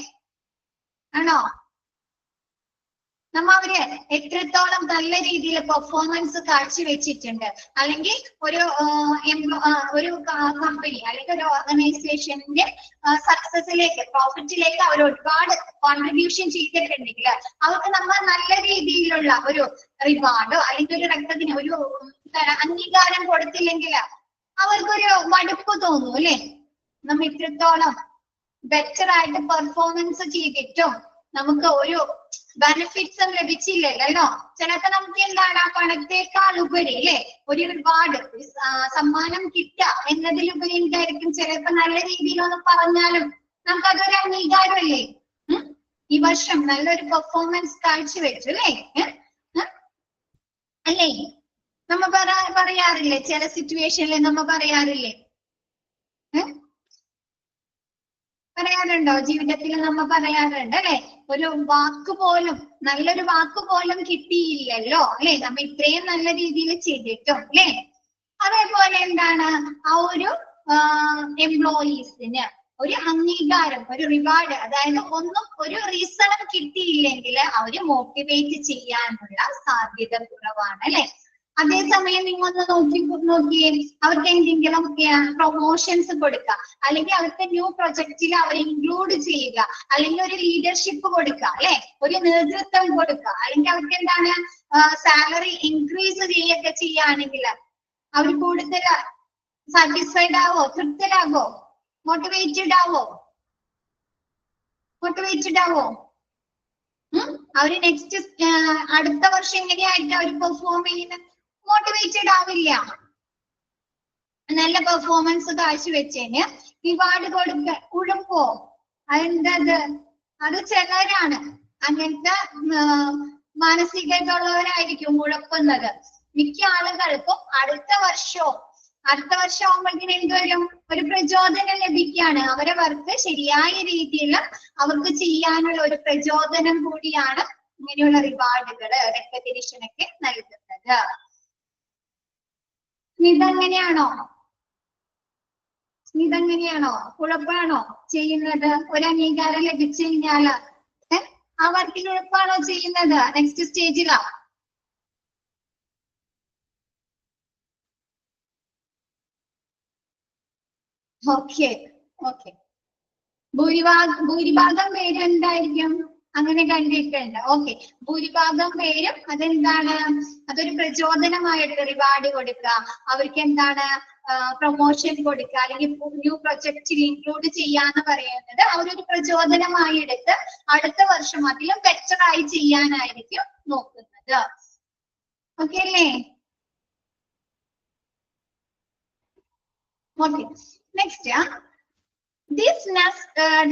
[SPEAKER 1] ആണോ? അവര് എത്രത്തോളം നല്ല രീതിയിൽ പെർഫോമൻസ് കാഴ്ചവെച്ചിട്ടുണ്ട്, അല്ലെങ്കിൽ ഒരു കമ്പനി അല്ലെങ്കിൽ ഒരു ഓർഗനൈസേഷന്റെ സക്സസിലേക്ക്, പ്രോഫിറ്റിലേക്ക് അവർ ഒരുപാട് കോൺട്രിബ്യൂഷൻ ചെയ്തിട്ടുണ്ടെങ്കിൽ അവർക്ക് നമ്മൾ നല്ല രീതിയിലുള്ള ഒരു റിവാർഡോ അല്ലെങ്കിൽ ഒരു ഒരു അംഗീകാരം കൊടുത്തില്ലെങ്കിൽ അവർക്കൊരു മടുപ്പ് തോന്നും അല്ലെ. നമ്മൾ ഇത്രത്തോളം ബെറ്റർ ആയിട്ട് പെർഫോമൻസ് ചെയ്തിട്ടും നമുക്ക് ഒരു ബെനിഫിറ്റ്സും ലഭിച്ചില്ലല്ലോ. ചിലപ്പോ നമുക്ക് എന്താണ് ആ പണത്തേക്കാൾ ഉപരി അല്ലെ ഒരു റിവാർഡ്, സമ്മാനം കിട്ടുക എന്നതിലുപരി എന്തായിരിക്കും ചിലപ്പോ നല്ല രീതിയിലൊന്ന് പറഞ്ഞാലും നമുക്കതൊരു അംഗീകാരമല്ലേ. ഈ വർഷം നല്ലൊരു പെർഫോമൻസ് കാഴ്ചവെച്ചു അല്ലേ അല്ലേ. നമ്മ പറയാറില്ലേ, ചില സിറ്റുവേഷനിൽ നമ്മ പറയാറില്ലേ, പറയാറുണ്ടോ? ജീവിതത്തിൽ നമ്മ പറയാറുണ്ട് അല്ലെ, ഒരു വാക്ക് പോലും, നല്ലൊരു വാക്ക് പോലും കിട്ടിയില്ലല്ലോ അല്ലെ, നമ്മ ഇത്രയും നല്ല രീതിയിൽ ചെയ്തിട്ടും അല്ലെ. അതേപോലെ എന്താണ് ആ ഒരു എംപ്ലോയീസിന് ഒരു അംഗീകാരം, ഒരു റിവാർഡ്, അതായത് ഒരു റീസണും കിട്ടിയില്ലെങ്കിൽ അവര് മോട്ടിവേറ്റ് ചെയ്യാനുള്ള സാധ്യത കുറവാണ് അല്ലെ. അതേസമയം നിങ്ങളൊന്ന് നോക്കിയേ, അവർക്ക് എന്തെങ്കിലും പ്രൊമോഷൻസ് കൊടുക്കുക, അല്ലെങ്കിൽ അവർക്ക് ന്യൂ പ്രൊജക്റ്റിൽ അവർ ഇൻക്ലൂഡ് ചെയ്യുക, അല്ലെങ്കിൽ ഒരു ലീഡർഷിപ്പ് കൊടുക്കുക അല്ലെ, ഒരു നേതൃത്വം കൊടുക്കുക, അല്ലെങ്കിൽ അവർക്ക് എന്താണ് സാലറി ഇൻക്രീസ് ചെയ്യുകയൊക്കെ ചെയ്യുകയാണെങ്കിൽ അവർ കൂടുതൽ സാറ്റിസ്ഫൈഡ് ആവോ, തൃപ്തരാകോ, മോട്ടിവേറ്റഡ് ആവോ? അവര് നെക്സ്റ്റ് അടുത്ത വർഷം എങ്ങനെയായിട്ട് അവർ പെർഫോം ചെയ്യുന്നത്? മോട്ടിവേറ്റഡ് ആവില്ല. നല്ല പെർഫോമൻസ് കാഴ്ചവെച്ചതിന് റിവാർഡ് കൊടുക്ക ഉഴപ്പോ അതെന്തത് അത് ചിലരാണ് അങ്ങനത്തെ മാനസികതയുള്ളവരായിരിക്കും ഉഴപ്പുന്നത്. മിക്ക ആളുകൾക്കും അടുത്ത വർഷം ആകുമ്പോഴത്തേന് എന്ത് വരും, ഒരു പ്രചോദനം ലഭിക്കുകയാണ്. അവരെ വർക്ക് ശരിയായ രീതിയിൽ അവർക്ക് ചെയ്യാനുള്ള ഒരു പ്രചോദനം കൂടിയാണ് ഇങ്ങനെയുള്ള റിവാർഡുകള് റെക്കഗ്നിഷൻ ഒക്കെ നൽകുന്നത്. ഇതെങ്ങനെയാണോ കുഴപ്പമാണോ ചെയ്യുന്നത്? ഒരു അംഗീകാരം ലഭിച്ചു കഴിഞ്ഞാല് ആ വർക്കിന് ഉഴപ്പാണോ ചെയ്യുന്നത്? നെക്സ്റ്റ് സ്റ്റേജിലാ. Okay okay. ഭൂരിഭാഗം പേര് എന്തായിരിക്കും അങ്ങനെ കണ്ടിട്ടുണ്ട്. ഓക്കെ, ഭൂരിഭാഗം പേരും അതെന്താണ്, അതൊരു പ്രചോദനമായിട്ട് റിവാർഡ് കൊടുക്കുക, അവർക്ക് എന്താണ് പ്രൊമോഷൻ കൊടുക്കുക, അല്ലെങ്കിൽ ന്യൂ പ്രൊജക്റ്റിൽ ഇൻക്ലൂഡ് ചെയ്യാന്ന് പറയുന്നത് അവരൊരു പ്രചോദനമായി എടുത്ത് അടുത്ത വർഷം അതിലും ബെറ്റർ ആയി ചെയ്യാനായിരിക്കും നോക്കുന്നത്. ഓക്കെ അല്ലേ? Okay, next, this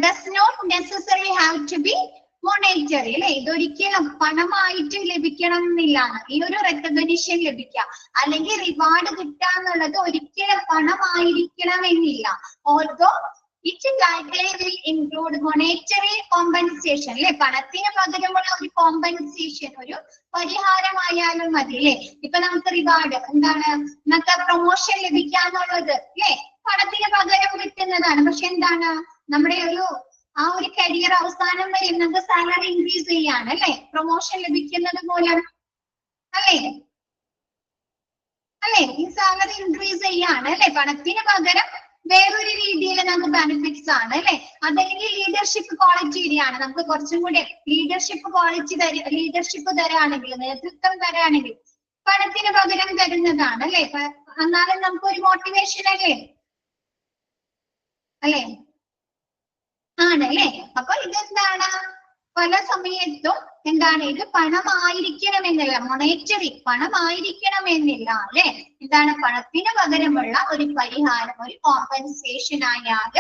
[SPEAKER 1] does not necessarily have to be monetary അല്ലെ. ഇതൊരിക്കലും പണമായിട്ട് ലഭിക്കണം എന്നില്ല. ഈ ഒരു റെക്കഗ്നിഷൻ ലഭിക്കുക അല്ലെങ്കിൽ റിവാർഡ് കിട്ടുക എന്നുള്ളത് ഒരിക്കലും പണമായിരിക്കണമെന്നില്ല. Also it likely will include monetary compensation അല്ലെ. പണത്തിന് പകരമുള്ള ഒരു കോമ്പൻസേഷൻ, ഒരു പരിഹാരമായാലും മതി അല്ലെ. ഇപ്പൊ നമുക്ക് റിവാർഡ് എന്താണ്, നമുക്ക് പ്രൊമോഷൻ ലഭിക്കാന്നുള്ളത് അല്ലെ പണത്തിന് പകരം കിട്ടുന്നതാണ്. പക്ഷെ എന്താണ്, നമ്മുടെ ആ ഒരു കരിയർ അവസാനം വരെ നമുക്ക് സാലറി ഇൻക്രീസ് ചെയ്യാണ് അല്ലെ, പ്രൊമോഷൻ ലഭിക്കുന്നത് മൂലം അല്ലെ. ഈ സാലറി ഇൻക്രീസ് ചെയ്യാണ് അല്ലെ. പണത്തിന് പകരം വേറൊരു രീതിയിൽ നമുക്ക് ബെനിഫിറ്റ്സ് ആണ് അല്ലെ. അതല്ലെങ്കിൽ ലീഡർഷിപ്പ് ക്വാളിറ്റിയാണ്, നമുക്ക് കുറച്ചും കൂടി ലീഡർഷിപ്പ് ക്വാളിറ്റി ലീഡർഷിപ്പ് തരാണെങ്കിൽ, നേതൃത്വം തരാണെങ്കിൽ പണത്തിന് പകരം തരുന്നതാണ് അല്ലെ. എന്നാലും നമുക്ക് ഒരു മോട്ടിവേഷൻ അല്ലേ ആണല്ലേ. അപ്പൊ ഇതെന്താണ്, പല സമയത്തും എന്താണ്, ഇത് പണമായിരിക്കണമെന്നില്ല, മൊണേറ്ററി പണമായിരിക്കണമെന്നില്ല അല്ലെ. എന്താണ്, പണത്തിന് പകരമുള്ള ഒരു പരിഹാരം, ഒരു കോമ്പൻസേഷൻ ആയാൽ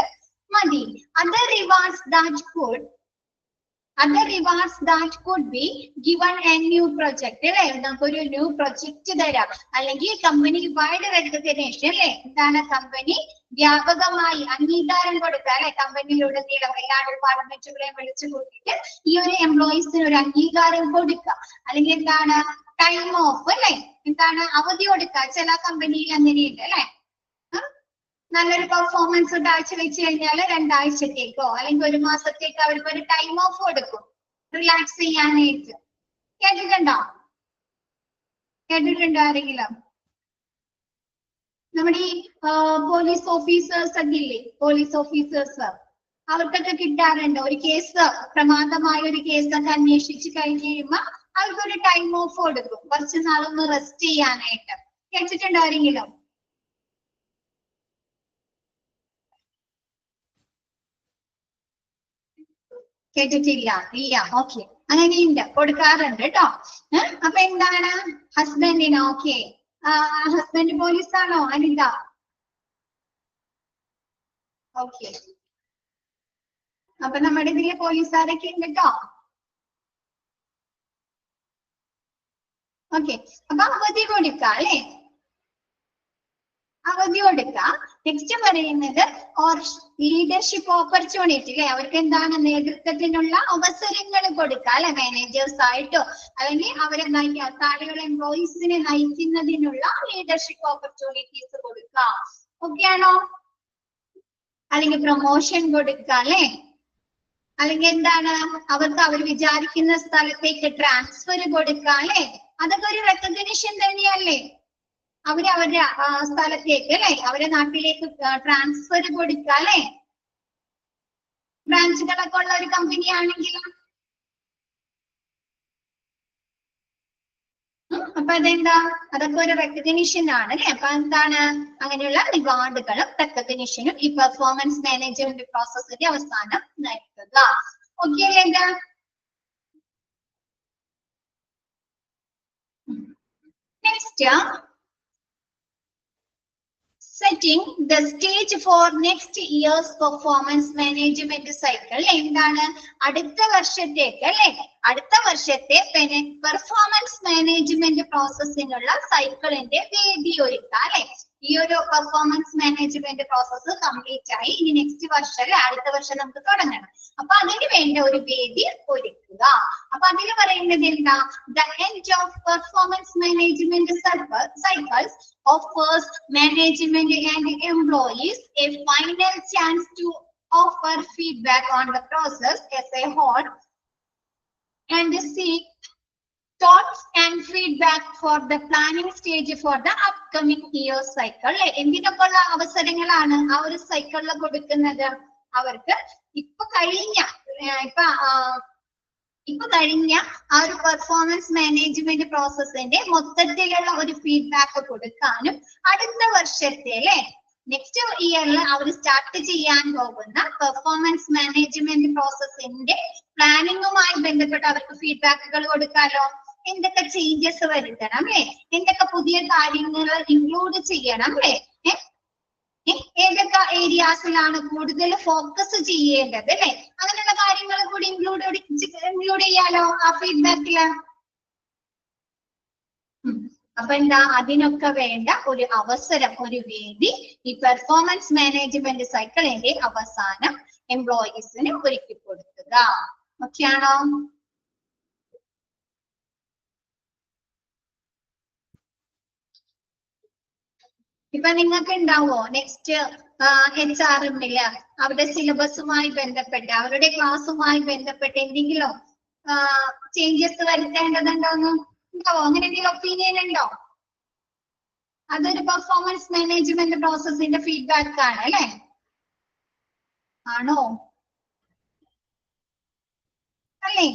[SPEAKER 1] മതി. Other rewards that could be given a new project അല്ലെ. നമുക്കൊരു ന്യൂ പ്രൊജക്ട് തരാം, അല്ലെങ്കിൽ കമ്പനി വൈഡ് റെക്കഗ്നേഷൻ അല്ലെ. എന്താണ്, കമ്പനി വ്യാപകമായി അംഗീകാരം കൊടുക്കുക അല്ലെ. കമ്പനിയിലുടനീളം എല്ലാ ഡിപ്പാർട്ട്മെന്റുകളെയും വിളിച്ചു കൂട്ടിയിട്ട് ഈ ഒരു എംപ്ലോയീസിന് ഒരു അംഗീകാരം കൊടുക്കുക. അല്ലെങ്കിൽ എന്താണ്, ടൈം ഓഫ് അല്ലെ, എന്താണ് അവധി കൊടുക്കുക. ചില കമ്പനിയിൽ അങ്ങനെയുണ്ട് അല്ലെ. നല്ലൊരു പെർഫോമൻസ് കാഴ്ചവെച്ച് കഴിഞ്ഞാൽ 2 ആഴ്ചത്തേക്കോ അല്ലെങ്കിൽ 1 മാസത്തേക്കോ അവർക്ക് ഒരു ടൈം ഓഫ് കൊടുക്കും റിലാക്സ് ചെയ്യാനായിട്ട്. കേട്ടിട്ടുണ്ടോ ആരെങ്കിലും? നമ്മുടെ ഈ പോലീസ് ഓഫീസേഴ്സ് ഒക്കെ ഇല്ലേ, പോലീസ് ഓഫീസേഴ്സ്, അവർക്കൊക്കെ കിട്ടാറുണ്ട്. ഒരു കേസ്, പ്രമാദമായ ഒരു കേസൊക്കെ അന്വേഷിച്ച് കഴിഞ്ഞ് കഴിയുമ്പോ അവർക്കൊരു ടൈം ഓഫ് കൊടുക്കും, കുറച്ച് നാളൊന്ന് റെസ്റ്റ് ചെയ്യാനായിട്ട്. കേട്ടിട്ടുണ്ടോ ആരെങ്കിലും? കേട്ടിട്ടില്ല? ഇല്ല. ഓക്കെ, അങ്ങനെയുണ്ട്, കൊടുക്കാറുണ്ട് കേട്ടോ. അപ്പൊ എന്താണ്, ഹസ്ബൻഡിന് ഓക്കെ, ഹസ്ബൻഡ് പോലീസാണോ അനിത? ഓക്കെ, അപ്പൊ നമ്മുടെ ഇതില് പോലീസുകാരൊക്കെ ഉണ്ട് കേട്ടോ. ഓക്കെ, അപ്പൊ അവധി കൊടുക്കാം അല്ലെ, അവധി കൊടുക്കാം. നെക്സ്റ്റ് പറയുന്നത് ഓർ ലീഡർഷിപ്പ് ഓപ്പർച്യൂണിറ്റി അല്ലെ. അവർക്ക് എന്താണ്, നേതൃത്വത്തിനുള്ള അവസരങ്ങൾ കൊടുക്കുക അല്ലെ. മാനേജേഴ്സ് ആയിട്ടോ അല്ലെങ്കിൽ അവരെ താഴെയുള്ള എംപ്ലോയീസിനെ നയിക്കുന്നതിനുള്ള ലീഡർഷിപ്പ് ഓപ്പർച്യൂണിറ്റീസ് കൊടുക്കുക. ഓക്കെ ആണോ? അല്ലെങ്കിൽ പ്രൊമോഷൻ കൊടുക്കുക അല്ലെ. അല്ലെങ്കിൽ എന്താണ്, അവർക്ക് അവർ വിചാരിക്കുന്ന സ്ഥലത്തേക്ക് ട്രാൻസ്ഫർ കൊടുക്കുക അല്ലെ. അതൊക്കെ ഒരു റെക്കഗ്നിഷൻ തന്നെയല്ലേ. അവരുടെ സ്ഥലത്തേക്ക് അല്ലെ, അവരുടെ നാട്ടിലേക്ക് ട്രാൻസ്ഫർ കൊടുക്കുക അല്ലെ. ബ്രാഞ്ചുകളൊക്കെ ഉള്ള ഒരു കമ്പനി ആണെങ്കിൽ അപ്പൊ അതെന്താ, അതൊക്കെ ഒരു റെക്കഗ്നിഷൻ ആണ് അല്ലെ. അപ്പൊ എന്താണ്, അങ്ങനെയുള്ള റിവാർഡുകളും റെക്കഗ്നിഷനും ഈ പെർഫോമൻസ് മാനേജ്മെന്റ് പ്രോസസ്സിന്റെ അവസാനം നൽകുക. ഓക്കെ അല്ലേ? എന്താ next, setting the stage for next year's performance management cycle. എന്താണ് അടുത്ത വർഷത്തേക്ക് അല്ലെ അടുത്ത വർഷത്തെ പെർഫോമൻസ് മാനേജ്മെന്റ് പ്രോസസ്സിനുള്ള സൈക്കിളിന്റെ വേദി ഒരുക്കുക അല്ലെ ഈ ഒരു പെർഫോമൻസ് മാനേജ്മെന്റ് പ്രോസസ്സ് കംപ്ലീറ്റ് ആയി ഇനി നെക്സ്റ്റ് വർഷം അല്ലെ അടുത്ത വർഷം നമുക്ക് തുടങ്ങണം അപ്പൊ അതിന് വേണ്ട ഒരു വേദി ഒരുക്കുക അപ്പൊ അതിൽ പറയുന്നത് എന്താ the end of performance management cycles offers management and employees a final chance to offer feedback on the process as a whole and seek thoughts and feedback for the planning stage for the upcoming year cycle. എന്തിനൊക്കെയുള്ള അവസരങ്ങളാണ് ആ ഒരു സൈക്കിളിൽ കൊടുക്കുന്നത് അവർക്ക് ഇപ്പൊ കഴിഞ്ഞ ആ ഒരു പെർഫോമൻസ് മാനേജ്മെന്റ് പ്രോസസ്സിന്റെ മൊത്തത്തിലുള്ള ഒരു ഫീഡ്ബാക്ക് കൊടുക്കാനും അടുത്ത വർഷത്തെ അല്ലെ നെക്സ്റ്റ് ഇയറിൽ അവർ സ്റ്റാർട്ട് ചെയ്യാൻ പോകുന്ന പെർഫോമൻസ് മാനേജ്മെന്റ് പ്രോസസ്സിന്റെ പ്ലാനിങ്ങുമായി ബന്ധപ്പെട്ട് അവർക്ക് ഫീഡ്ബാക്കുകൾ കൊടുക്കാലോ എന്തൊക്കെ ചേഞ്ചസ് വരുത്തണം അല്ലെ എന്തൊക്കെ പുതിയ കാര്യങ്ങൾ ഇൻക്ലൂഡ് ചെയ്യണം അല്ലെ ഏതൊക്കെ ഏരിയാസിലാണ് കൂടുതൽ ഫോക്കസ് ചെയ്യേണ്ടത് അല്ലെ അങ്ങനെയുള്ള കാര്യങ്ങൾ കൂടി ഇൻക്ലൂഡ് ചെയ്യാലോ ആ ഫീഡ്ബാക്കില് അപ്പൊ എന്താ അതിനൊക്കെ വേണ്ട ഒരു അവസരം ഒരു വേദി ഈ പെർഫോമൻസ് മാനേജ്മെന്റ് സൈക്കിളിന്റെ അവസാനം എംപ്ലോയീസിന് ഒരുക്കി കൊടുക്കുക ഓക്കെയാണോ ഇപ്പൊ നിങ്ങൾക്ക് ഉണ്ടാവോ നെക്സ്റ്റ് HRM-ല് അവരുടെ സിലബസുമായി ബന്ധപ്പെട്ട് അവരുടെ ക്ലാസ്സുമായി ബന്ധപ്പെട്ട് എന്തെങ്കിലും ചേഞ്ചസ് വരുത്തേണ്ടതുണ്ടോന്ന് ഉണ്ടാവോ അങ്ങനെ എന്തെങ്കിലും ഒപ്പീനിയൻ ഉണ്ടോ അതൊരു പെർഫോമൻസ് മാനേജ്മെന്റ് പ്രോസസ്സിന്റെ ഫീഡ്ബാക്ക് ആണ് അല്ലെ ആണോ അല്ലേ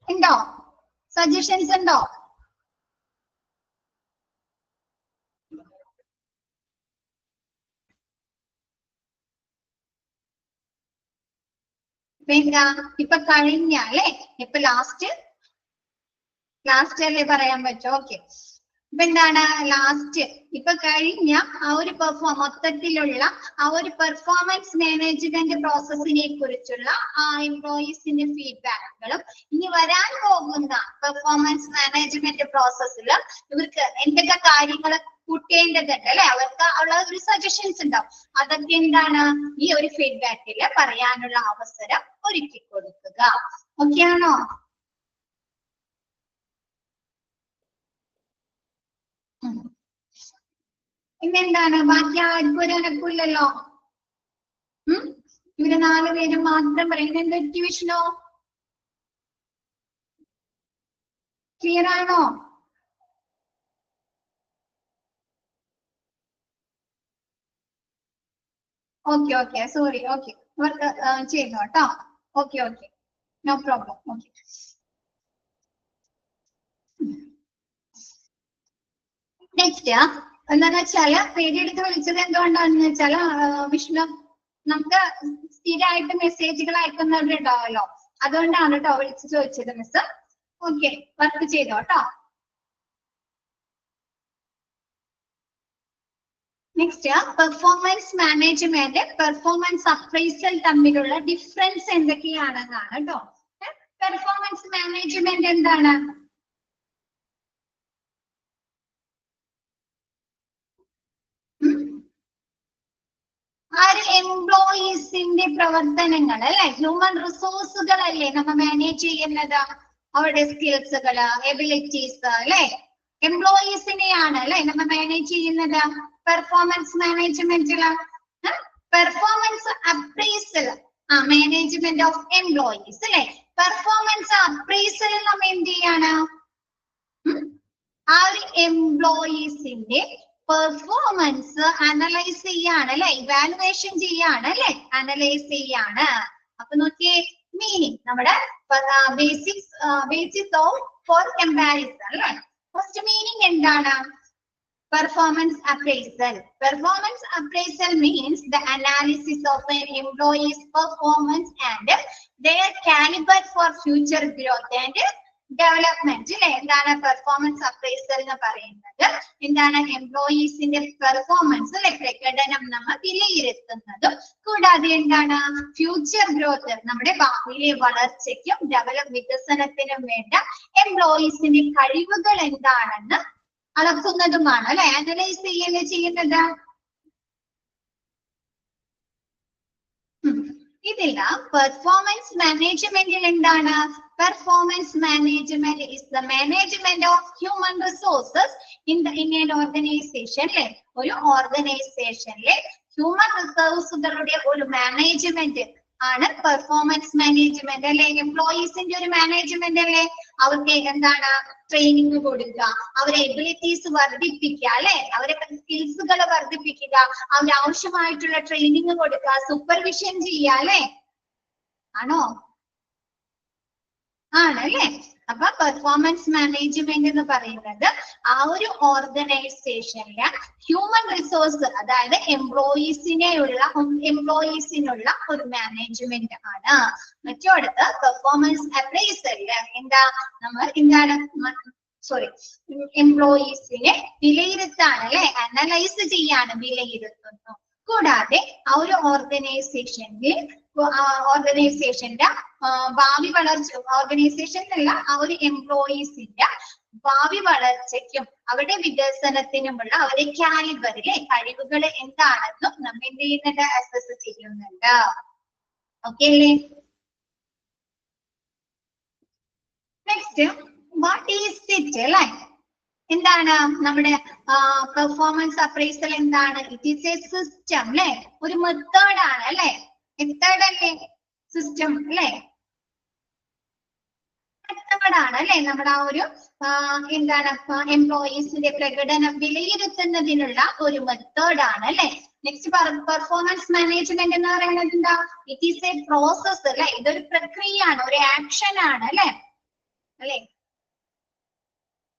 [SPEAKER 1] ഉണ്ടോ സജഷൻസ് ഉണ്ടോ എന്താ ഇപ്പൊ കഴിഞ്ഞ അല്ലെ ഇപ്പൊ ലാസ്റ്റ് അല്ലേ പറയാൻ പറ്റും ഓക്കെ ഇപ്പൊ എന്താണ് ലാസ്റ്റ് ഇപ്പൊ കഴിഞ്ഞ ആ ഒരു മൊത്തത്തിലുള്ള ആ ഒരു പെർഫോമൻസ് മാനേജ്മെന്റ് പ്രോസസ്സിനെ കുറിച്ചുള്ള ആ എംപ്ലോയീസിന്റെ ഫീഡ്ബാക്കുകളും ഇനി വരാൻ പോകുന്ന പെർഫോമൻസ് മാനേജ്മെന്റ് പ്രോസസ്സിൽ ഇവർക്ക് എന്തൊക്കെ കാര്യങ്ങൾ കൂട്ടേണ്ടതുണ്ട് അല്ലെ അവർക്ക് ഉള്ള ഒരു സജഷൻസ് ഉണ്ടാവും അതൊക്കെ എന്താണ് ഈ ഒരു ഫീഡ്ബാക്കില് പറയാനുള്ള അവസരം ഒരുക്കി കൊടുക്കുക ഓക്കെ ആണോ പിന്നെന്താണ് ബാക്കി ആർക്കും ഒരു അനക്കില്ലല്ലോ ഇവര് 4 പേരും മാത്രം പറയുന്നത് എന്താ വിഷ്ണു ക്ലിയർ ആണോ ഓക്കെ സോറി ഓക്കെ വർക്ക് ചെയ്തു കേട്ടോ okay no problem okay next എന്താന്ന് വെച്ചാല് പേരെടുത്ത് വിളിച്ചത് എന്തുകൊണ്ടാണെന്ന് വെച്ചാല് വിഷ്ണു നമുക്ക് സ്ഥിരമായിട്ട് മെസ്സേജുകൾ അയക്കുന്നവരുണ്ടാവല്ലോ അതുകൊണ്ടാണ് കേട്ടോ വിളിച്ച് ചോദിച്ചത് മിസ് ഓക്കെ വർക്ക് ചെയ്തോ കേട്ടോ next performance management performance appraisal തമ്മിലുള്ള ഡിഫറൻസ് എന്തൊക്കെയാണെന്നാണ് കേട്ടോ പെർഫോമൻസ് മാനേജ്മെന്റ് എന്താണ് ആ ഒരു എംപ്ലോയീസിന്റെ പ്രവർത്തനങ്ങൾ അല്ലെ ഹ്യൂമൻ റിസോഴ്സുകൾ അല്ലേ നമ്മ മാനേജ് ചെയ്യുന്നത് അവരുടെ സ്കിൽസുകള് എബിലിറ്റീസ് അല്ലെ എംപ്ലോയീസിനെയാണ് അല്ലെ നമ്മ മാനേജ് ചെയ്യുന്നത് പെർഫോമൻസ് മാനേജ്മെന്റില് performance appraisal management of employees അല്ലെ പെർഫോമൻസ് അപ്രൈസൽ നമ്മ എന്ത് ചെയ്യാണ് ആ ഒരു എംപ്ലോയീസിന്റെ പെർഫോമൻസ് അനലൈസ് ചെയ്യാണ് അല്ലെ ഇവാലുവേഷൻ ചെയ്യാണ് അല്ലെ അനലൈസ് ചെയ്യാണ് അപ്പൊ നോക്കിയേ മീനിങ് നമ്മുടെ ബേസിസ് ഓഫ് ഫോർ കമ്പാരിസൺ അല്ലെ ഫസ്റ്റ് മീനിങ് എന്താണ് performance appraisal means the analysis of an employee's performance and their caliber for future growth and development അല്ലെ എന്താണ് പെർഫോമൻസ് അപ്രൈസൽ എന്ന് പറയുന്നത് എന്താണ് എംപ്ലോയീസിന്റെ പെർഫോമൻസ് അല്ലെ പ്രകടനം നമ്മൾ വിലയിരുത്തുന്നതും കൂടാതെ എന്താണ് ഫ്യൂച്ചർ ഗ്രോത്ത് നമ്മുടെ ഭാവിയിലെ വളർച്ചയ്ക്കും വികസനത്തിനും വേണ്ട എംപ്ലോയീസിന്റെ കഴിവുകൾ എന്താണെന്ന് അളക്കുന്നതുമാണ് അല്ലെ അനലൈസ് ചെയ്യുന്നത്. ഇതില്ല പെർഫോമൻസ് മാനേജ്മെന്റിൽ എന്താണ് performance management is the management of human resources in an organisation അല്ലെ ഒരു ഓർഗനൈസേഷനിലെ ഹ്യൂമൻ റിസോഴ്സുകളുടെ ഒരു മാനേജ്മെന്റ് ആണ് പെർഫോമൻസ് മാനേജ്മെന്റ് അല്ലെ എംപ്ലോയീസിന്റെ ഒരു മാനേജ്മെന്റ് അല്ലെ അവർക്ക് എന്താണ് ട്രെയിനിങ് കൊടുക്കുക അവരെ എബിലിറ്റീസ് വർദ്ധിപ്പിക്കുക അല്ലെ അവരെ സ്കിൽസുകൾ വർദ്ധിപ്പിക്കുക അവര് ആവശ്യമായിട്ടുള്ള ട്രെയിനിങ് കൊടുക്കുക സൂപ്പർവിഷൻ ചെയ്യുക അല്ലെ ആണോ ആണല്ലേ അപ്പൊ പെർഫോമൻസ് മാനേജ്മെന്റ് എന്ന് പറയുന്നത് ആ ഒരു ഓർഗനൈസേഷനിലെ ഹ്യൂമൻ റിസോഴ്സ് അതായത് എംപ്ലോയീസിനുള്ള ഒരു മാനേജ്മെന്റ് ആണ്. മറ്റോടത്ത് പെർഫോമൻസ് അപ്രൈസല് എന്താണ് എംപ്ലോയീസിനെ വിലയിരുത്താണ് അല്ലെ അനലൈസ് ചെയ്യാണ് വിലയിരുത്തുന്നു. കൂടാതെ ആ ഒരു ഓർഗനൈസേഷന്റെ ഭാവി വളർച്ച ഓർഗനൈസേഷനിലുള്ള ആ ഒരു എംപ്ലോയീസിന്റെ ഭാവി വളർച്ചയ്ക്കും അവരുടെ വികസനത്തിനുമുള്ള അവരുടെ കാലിബറിലെ കഴിവുകൾ എന്താണെന്നും നമ്മൾ എന്ത് ചെയ്യുന്നുണ്ട് അസസ് ചെയ്യുന്നുണ്ട്. ഓക്കെ അല്ലേ? നെക്സ്റ്റ് വാട്ട് ഈസ് ഇറ്റ് അല്ലേ എന്താണ് നമ്മുടെ പെർഫോമൻസ് അപ്രൈസൽ എന്താണ് ഇറ്റ് ഈസ് എ സിസ്റ്റം അല്ലെ ഒരു മെത്തേഡ് ആണ് അല്ലെ മെത്തേഡ് അല്ലേ സിസ്റ്റം അല്ലെ മെത്തേഡാണ് അല്ലെ നമ്മുടെ ആ ഒരു എന്താണ് എംപ്ലോയീസിന്റെ പ്രകടനം വിലയിരുത്തുന്നതിനുള്ള ഒരു മെത്തേഡാണ് അല്ലെ. നെക്സ്റ്റ് പെർഫോമൻസ് മാനേജ്മെന്റ് എന്ന് പറയുന്നത് എന്താ ഇറ്റ് ഈസ് എ പ്രോസസ് അല്ലെ ഇതൊരു പ്രക്രിയയാണ് ഒരു ആക്ഷൻ ആണ് അല്ലെ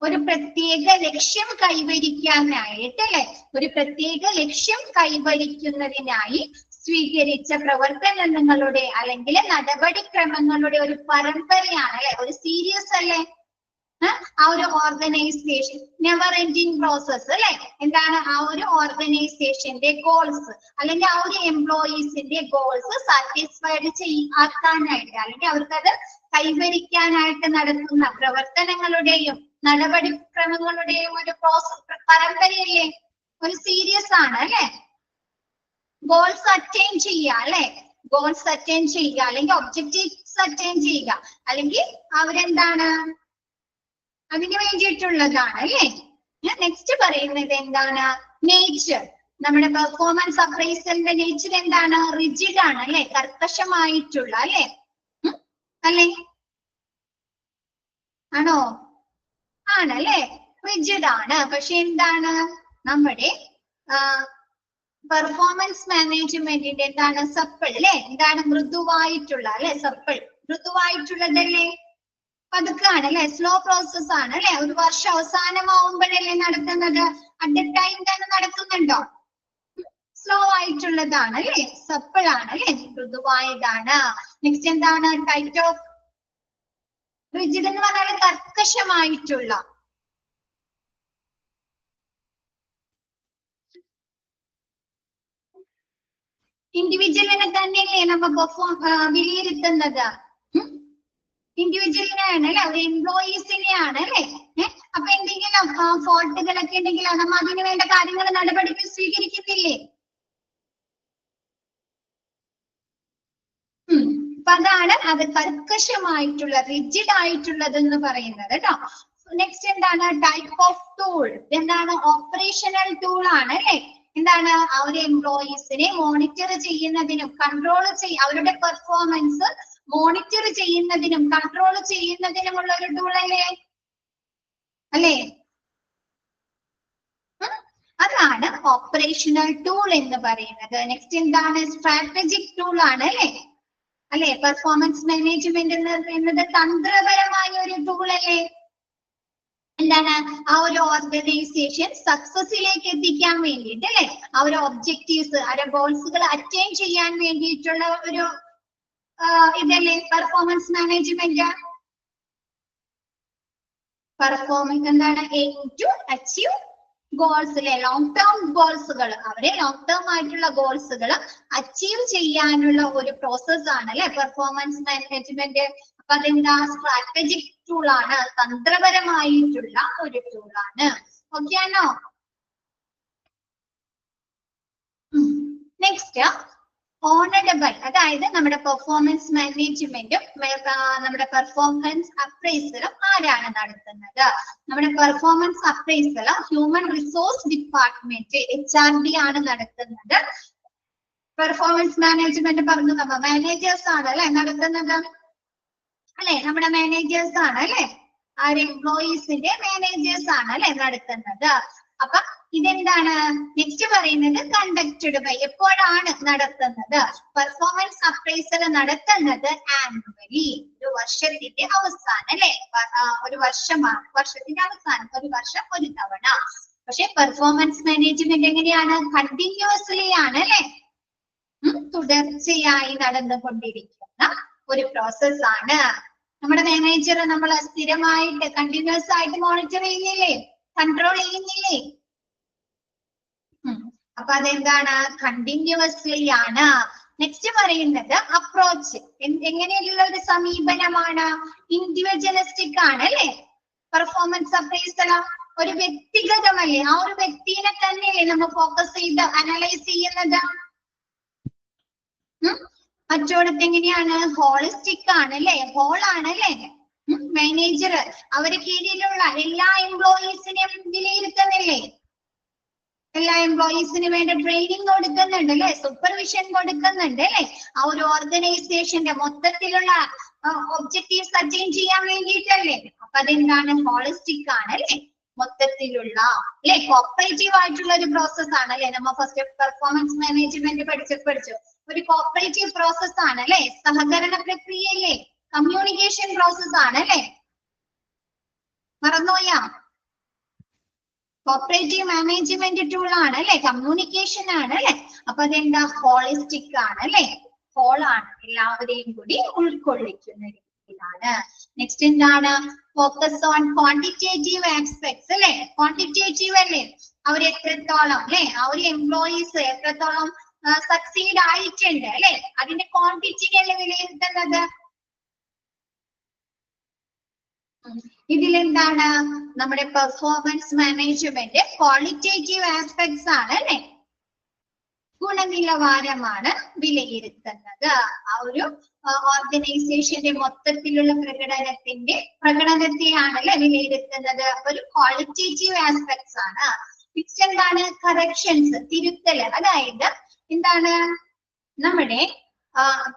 [SPEAKER 1] ഒരു പ്രത്യേക ലക്ഷ്യം കൈവരിക്കാനായിട്ട് അല്ലെ ഒരു പ്രത്യേക ലക്ഷ്യം കൈവരിക്കുന്നതിനായി സ്വീകരിച്ച പ്രവർത്തനങ്ങളുടെ അല്ലെങ്കിൽ നടപടിക്രമങ്ങളുടെ ഒരു പരമ്പരയാണ് അല്ലെ ഒരു സീരീസ് അല്ലെ ആ ഒരു ഓർഗനൈസേഷൻ നെവർ എൻഡിങ് പ്രോസസ് അല്ലെ എന്താണ് ആ ഒരു ഓർഗനൈസേഷന്റെ ഗോൾസ് അല്ലെങ്കിൽ ആ ഒരു എംപ്ലോയീസിന്റെ ഗോൾസ് സാറ്റിസ്ഫൈഡ് ആക്കാനായിട്ട് അല്ലെങ്കിൽ അവർക്കത് കൈവരിക്കാനായിട്ട് നടത്തുന്ന പ്രവർത്തനങ്ങളുടെയും നടപടിക്രമങ്ങളുടെയും ഒരു പ്രോസസ് പരമ്പരയല്ലേ ഒരു സീരീസ് ആണ് അല്ലെ ഗോൾസ് അറ്റൈൻ ചെയ്യുക അല്ലെ ഗോൾസ് അറ്റൈൻ ചെയ്യുക അല്ലെങ്കിൽ ഒബ്ജക്റ്റീവ്സ് അറ്റൈൻ ചെയ്യുക അല്ലെങ്കിൽ അവരെന്താണ് അതിന് വേണ്ടിയിട്ടുള്ളതാണ് അല്ലെ. നെക്സ്റ്റ് പറയുന്നത് എന്താണ് നേച്ചർ നമ്മുടെ പെർഫോമൻസ് അപ്രൈസലിന്റെ നേച്ചർ എന്താണ് റിജിഡ് ആണ് അല്ലെ കർക്കശമായിട്ടുള്ള അല്ലെ അല്ലെ ആണോ ആണല്ലേ റിജിഡ് ആണ്. പക്ഷെ എന്താണ് നമ്മുടെ പെർഫോമൻസ് മാനേജ്മെന്റിന്റെ എന്താണ് സപ്പിൾ അല്ലെ എന്താണ് മൃദുവായിട്ടുള്ള അല്ലെ സപ്പിൾ മൃദുവായിട്ടുള്ളതല്ലേ പതുക്കാണ് അല്ലെ സ്ലോ പ്രോസസ് ആണ് അല്ലെ ഒരു വർഷം അവസാനമാവുമ്പോഴല്ലേ നടത്തുന്നത് അറ്റ് എ ടൈം തന്നെ നടക്കുന്നുണ്ടോ സ്ലോ ആയിട്ടുള്ളതാണ് അല്ലെ സപ്പിൾ ആണ് അല്ലെ മൃദുവായതാണ്. നെക്സ്റ്റ് എന്താണ് ടൈറ്റ് ഓഫ് റിജിഡ് എന്ന് പറഞ്ഞാൽ കർക്കശമായിട്ടുള്ള ഇൻഡിവിജ്വലിനെ തന്നെയല്ലേ നമ്മ വിലയിരുത്തുന്നത് ഇൻഡിവിജ്വലിനെയാണ് അല്ലെ ഒരു എംപ്ലോയീസിനെയാണ് അല്ലെ അപ്പൊ എന്തെങ്കിലും ഫോൾട്ടുകളൊക്കെ ഉണ്ടെങ്കിൽ നമ്മൾ അതിന് വേണ്ട കാര്യങ്ങൾ നടപടികൾ സ്വീകരിക്കുന്നില്ലേ അപ്പൊ അതാണ് അത് കർക്കശമായിട്ടുള്ള റിജിഡ് ആയിട്ടുള്ളത് എന്ന് പറയുന്നത് കേട്ടോ. നെക്സ്റ്റ് എന്താണ് ടൈപ്പ് ഓഫ് ടൂൾ എന്താണ് ഓപ്പറേഷണൽ ടൂൾ ആണ് അല്ലെ എന്താണ് ആ ഒരു എംപ്ലോയീസിനെ മോണിറ്റർ ചെയ്യുന്നതിനും കൺട്രോൾ അവരുടെ പെർഫോമൻസ് മോണിറ്റർ ചെയ്യുന്നതിനും കൺട്രോൾ ചെയ്യുന്നതിനുമുള്ള ഒരു ടൂൾ അല്ലേ അല്ലേ അതാണ് ഓപ്പറേഷണൽ ടൂൾ എന്ന് പറയുന്നത്. നെക്സ്റ്റ് എന്താണ് സ്ട്രാറ്റജിക് ടൂൾ ആണ് അല്ലെ പെർഫോമൻസ് മാനേജ്മെന്റ് എന്ന് പറയുന്നത് തന്ത്രപരമായ ഒരു ടൂൾ അല്ലേ എന്താണ് ആ ഒരു ഓർഗനൈസേഷൻ സക്സസിലേക്ക് എത്തിക്കാൻ വേണ്ടിയിട്ട് അല്ലെ ആ ഒരു ഒബ്ജക്റ്റീവ്സ് അവരുടെ ഗോൾസുകൾ അറ്റൈൻ ചെയ്യാൻ വേണ്ടിയിട്ടുള്ള ഒരു ഇതല്ലേ പെർഫോമൻസ് മാനേജ്മെന്റ് പെർഫോമൻസ് എന്താണ്? എയിം ടു അച്ചീവ് ഗോൾസിലെ ലോങ് ടേം ഗോൾസുകൾ, അവരെ ലോങ് ടേം ആയിട്ടുള്ള ഗോൾസുകൾ അച്ചീവ് ചെയ്യാനുള്ള ഒരു പ്രോസസ് ആണ് അല്ലെ പെർഫോമൻസ് മാനേജ്മെന്റ്. അപ്പൊ അതെന്താ? സ്ട്രാറ്റജിക് ടൂൾ ആണ്, തന്ത്രപരമായിട്ടുള്ള ഒരു ടൂൾ ആണ്. ഓക്കെ ആണോ? നെക്സ്റ്റ് ഓണർഡ് ബൈ, അതായത് നമ്മുടെ പെർഫോമൻസ് മാനേജ്മെന്റും നമ്മുടെ പെർഫോമൻസ് അപ്രൈസലും ആരാണ് നടത്തുന്നത്? നമ്മുടെ performance appraisal human resource department HRD ആണ് നടത്തുന്നത്. പെർഫോമൻസ് മാനേജ്മെന്റ് പറഞ്ഞു നമ്മ മാനേജേഴ്സ് ആണ് അല്ലെ നടത്തുന്നത് അല്ലെ, നമ്മുടെ മാനേജേഴ്സ് ആണ് അല്ലെ, ആര്? എംപ്ലോയീസിന്റെ മാനേജേഴ്സ് ആണ് അല്ലെ നടത്തുന്നത്. അപ്പൊ ഇതെന്താണ്? നെക്സ്റ്റ് പറയുന്നത് കണ്ടക്റ്റഡ് ബൈ, എപ്പോഴാണ് നടത്തുന്നത്? പെർഫോമൻസ് അപ്രൈസൽ നടത്തുന്നത് ആനുവലി, ഒരു വർഷത്തിന്റെ അവസാനം അല്ലെ, ഒരു വർഷമാണ്, വർഷത്തിന്റെ അവസാനം, ഒരു വർഷം ഒരു തവണ. പക്ഷെ പെർഫോമൻസ് മാനേജ്മെന്റ് എങ്ങനെയാണ്? കണ്ടിന്യൂസ്ലി ആണ് അല്ലെ, തുടർച്ചയായി നടന്നുകൊണ്ടിരിക്കുന്ന ഒരു പ്രോസസ് ആണ്. നമ്മുടെ മാനേജർ നമ്മൾ സ്ഥിരമായിട്ട് കണ്ടിന്യൂസ് ആയിട്ട് മോണിറ്റർ ചെയ്യുന്നില്ലേ, കൺട്രോൾ ചെയ്യുന്നില്ലേ? അപ്പൊ അതെന്താണ്? കണ്ടിന്യൂസ്ലി ആണ്. നെക്സ്റ്റ് പറയുന്നത് അപ്രോച്ച്, എങ്ങനെയുള്ള ഒരു സമീപനമാണ്? ഇൻഡിവിജ്വലിസ്റ്റിക് ആണ് അല്ലെ. പെർഫോമൻസ് അപ്രൈസൽ ഒരു വ്യക്തിഗതമല്ലേ, ആ ഒരു വ്യക്തിനെ തന്നെയല്ലേ നമ്മൾ ഫോക്കസ് ചെയ്ത് അനലൈസ് ചെയ്യുന്നത്. മറ്റോടത്ത് എങ്ങനെയാണ്? ഹോളിസ്റ്റിക് ആണ് അല്ലെ, ഹോൾ ആണ് അല്ലെ. മാനേജർ അവരെ കീഴിലുള്ള എല്ലാ എംപ്ലോയീസിനെയും വിലയിരുത്തുന്നില്ലേ, എല്ലാ എംപ്ലോയീസിന് വേണ്ട ട്രെയിനിങ് കൊടുക്കുന്നുണ്ട് അല്ലെ, സൂപ്പർവിഷൻ കൊടുക്കുന്നുണ്ട് അല്ലെ, ആ ഒരു ഓർഗനൈസേഷന്റെ മൊത്തത്തിലുള്ള ഒബ്ജക്റ്റീവ്സ് അറ്റൈൻ ചെയ്യാൻ വേണ്ടിയിട്ടല്ലേ. അപ്പൊ അതെന്താണ്? ഹോളിസ്റ്റിക് ആണ് അല്ലെ, മൊത്തത്തിലുള്ള അല്ലെ, കോപ്പറേറ്റീവ് ആയിട്ടുള്ള ഒരു പ്രോസസ് ആണ് അല്ലെ. നമ്മ ഫസ്റ്റ് പെർഫോമൻസ് മാനേജ്മെന്റ് പഠിച്ചു ഒരു കോപ്പറേറ്റീവ് പ്രോസസ് ആണ് അല്ലെ, സഹകരണ പ്രക്രിയയിലെ കമ്മ്യൂണിക്കേഷൻ പ്രോസസ് ആണ് അല്ലെ. മറന്നുപോയാ? കോപ്പറേറ്റീവ് മാനേജ്മെന്റ് ടൂൾ ആണ് അല്ലെ, കമ്മ്യൂണിക്കേഷൻ ആണ് അല്ലെ. അപ്പൊ അതെന്താ? ഹോളിസ്റ്റിക് ആണ് അല്ലെ, ഹോൾ ആണ്, എല്ലാവരെയും കൂടി ഉൾക്കൊള്ളിക്കുന്ന രീതിയിലാണ്. നെക്സ്റ്റ് എന്താണ്? ഫോക്കസ് ഓൺ ക്വാണ്ടിറ്റേറ്റീവ് ആസ്പെക്ട്സ് അല്ലെ, ക്വാണ്ടിറ്റേറ്റീവ് അല്ലേ, അവർ എത്രത്തോളം അല്ലെ, ആ ഒരു എംപ്ലോയീസ് എത്രത്തോളം സക്സീഡ് ആയിട്ടുണ്ട് അല്ലെ, അതിന്റെ ക്വാണ്ടിറ്റിനെ അല്ലേ വിലയിരുത്തുന്നത്. ഇതിലെന്താണ്? നമ്മുടെ പെർഫോമൻസ് മാനേജ്മെന്റ് ക്വാളിറ്റേറ്റീവ് ആസ്പെക്ട്സ് ആണ് അല്ലെ, ഗുണനിലവാരമാണ് വിലയിരുത്തുന്നത്. ആ ഒരു ഓർഗനൈസേഷന്റെ മൊത്തത്തിലുള്ള പ്രകടനത്തെയാണ് അല്ലെ വിലയിരുത്തുന്നത്. ഒരു ക്വാളിറ്റേറ്റീവ് ആസ്പെക്ട്സ് ആണ്. നെക്സ്റ്റ് എന്താണ്? കറക്ഷൻസ്, തിരുത്തൽ, അതായത് എന്താണ്? നമ്മുടെ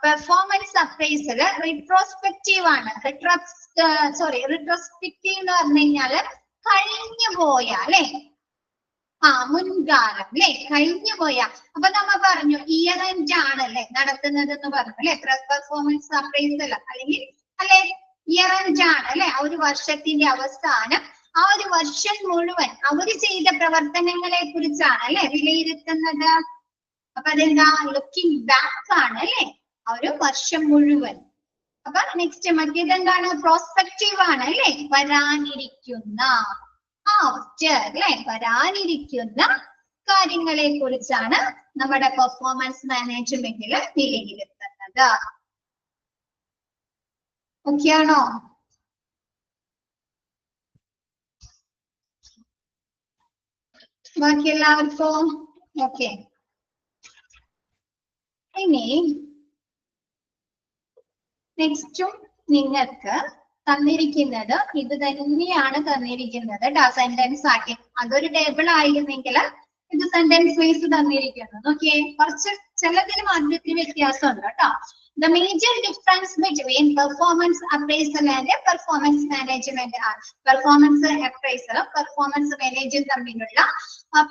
[SPEAKER 1] പെർഫോമൻസ് അപ്രൈസൽ റിട്രോസ്പെക്റ്റീവ് ആണ്. റിട്രോസ്പെക്റ്റീവ് എന്ന് പറഞ്ഞു കഴിഞ്ഞാല് കഴിഞ്ഞു പോയ അല്ലെ, മുൻകാലം അല്ലെ, കഴിഞ്ഞു പോയ. അപ്പൊ നമ്മ പറഞ്ഞു ഇയർ എൻഡ് ആണ് അല്ലെ നടത്തുന്നത് എന്ന് പറഞ്ഞു അല്ലെ, പെർഫോമൻസ് അപ്രൈസൽ അല്ലെങ്കിൽ അല്ലെ ഇയർ എൻഡ് ആണ് അല്ലെ, ആ ഒരു വർഷത്തിന്റെ അവസാനം ആ ഒരു വർഷം മുഴുവൻ അവര് ചെയ്ത പ്രവർത്തനങ്ങളെ കുറിച്ചാണ് അല്ലെ വിലയിരുത്തുന്നത്. അപ്പൊ അതെന്താ? ലുക്കിംഗ് ബാക്ക് ആണ് അല്ലെ, ആ ഒരു വർഷം മുഴുവൻ. അപ്പൊ നെക്സ്റ്റ് മറ്റേതെന്താണ്? പ്രോസ്പെക്റ്റീവ് ആണ് അല്ലെ, വരാനിരിക്കുന്ന അല്ലെ, വരാനിരിക്കുന്ന കാര്യങ്ങളെ കുറിച്ചാണ് നമ്മുടെ പെർഫോമൻസ് മാനേജ്മെന്റിൽ വിലയിരുത്തുന്നത്. ഓക്കെ ആണോ? ബാക്കി എല്ലാവർക്കും ഓക്കെ. ഇനി നെക്സ്റ്റും നിങ്ങൾക്ക് തന്നിരിക്കുന്നത് ഇത് തന്നെയാണ് തന്നിരിക്കുന്നത്. സെന്റൻസ് ആക്കി അതൊരു ടേബിൾ ആയിരുന്നെങ്കിൽ ഇത് സെന്റൻസ് വൈസ് തന്നിരിക്കുന്നത്. ഓക്കെ, കുറച്ച് ചിലതിൽ മാറ്റത്തിന് വ്യത്യാസമുണ്ട് കേട്ടോ. The major difference between performance appraisal and performance management are performance appraisal performance management തമ്മിലുള്ള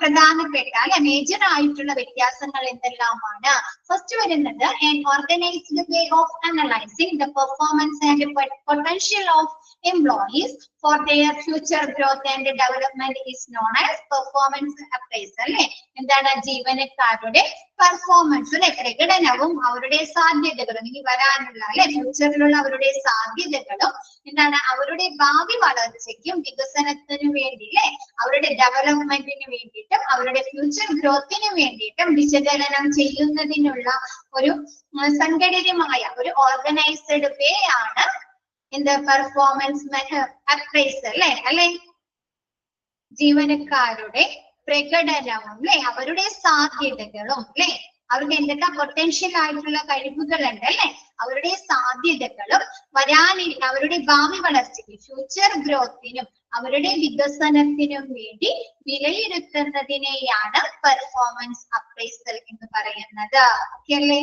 [SPEAKER 1] പ്രധാനപ്പെട്ട അല്ലെ മേജർ ആയിട്ടുള്ള വ്യത്യാസങ്ങൾ എന്തെല്ലാമാണ്? ഫസ്റ്റ് വരുന്നത് an organized way of analyzing the performance and potential of employees for their future growth and development is known as performance appraisal. അല്ലെ എന്താണ് ജീവനക്കാരുടെ പെർഫോമൻസ് അല്ലെ പ്രകടനവും അവരുടെ സാധ്യതകളും ഇനി വരാനുള്ള അല്ലെ ഫ്യൂച്ചറിലുള്ള അവരുടെ സാധ്യതകളും എന്താണ് അവരുടെ ഭാവി വളർച്ചയ്ക്കും വികസനത്തിനു വേണ്ടി അല്ലെ അവരുടെ ഡെവലപ്മെന്റിന് വേണ്ടിയിട്ടും അവരുടെ ഫ്യൂച്ചർ ഗ്രോത്തിന് വേണ്ടിയിട്ടും വിശകലനം ചെയ്യുന്നതിനുള്ള ഒരു സംഘടിതമായ ഒരു ഓർഗനൈസ്ഡ് വേ ആണ് എന്ത് പെർഫോമൻസ് അപ്രൈസൽ അല്ലെ ജീവനക്കാരുടെ പ്രകടനവും അല്ലെ അവരുടെ സാധ്യതകളും അല്ലെ അവർക്ക് എന്തൊക്കെ പൊട്ടൻഷ്യൽ ആയിട്ടുള്ള കഴിവുകളുണ്ട് അല്ലെ അവരുടെ സാധ്യതകളും അവരുടെ ഭാവി വളർച്ചയ്ക്ക് ഫ്യൂച്ചർ ഗ്രോത്തിനും അവരുടെ വികസനത്തിനും വേണ്ടി വിലയിരുത്തുന്നതിനെയാണ് പെർഫോമൻസ് അപ്രൈസൽ എന്ന് പറയുന്നത്. ഓക്കെ അല്ലേ?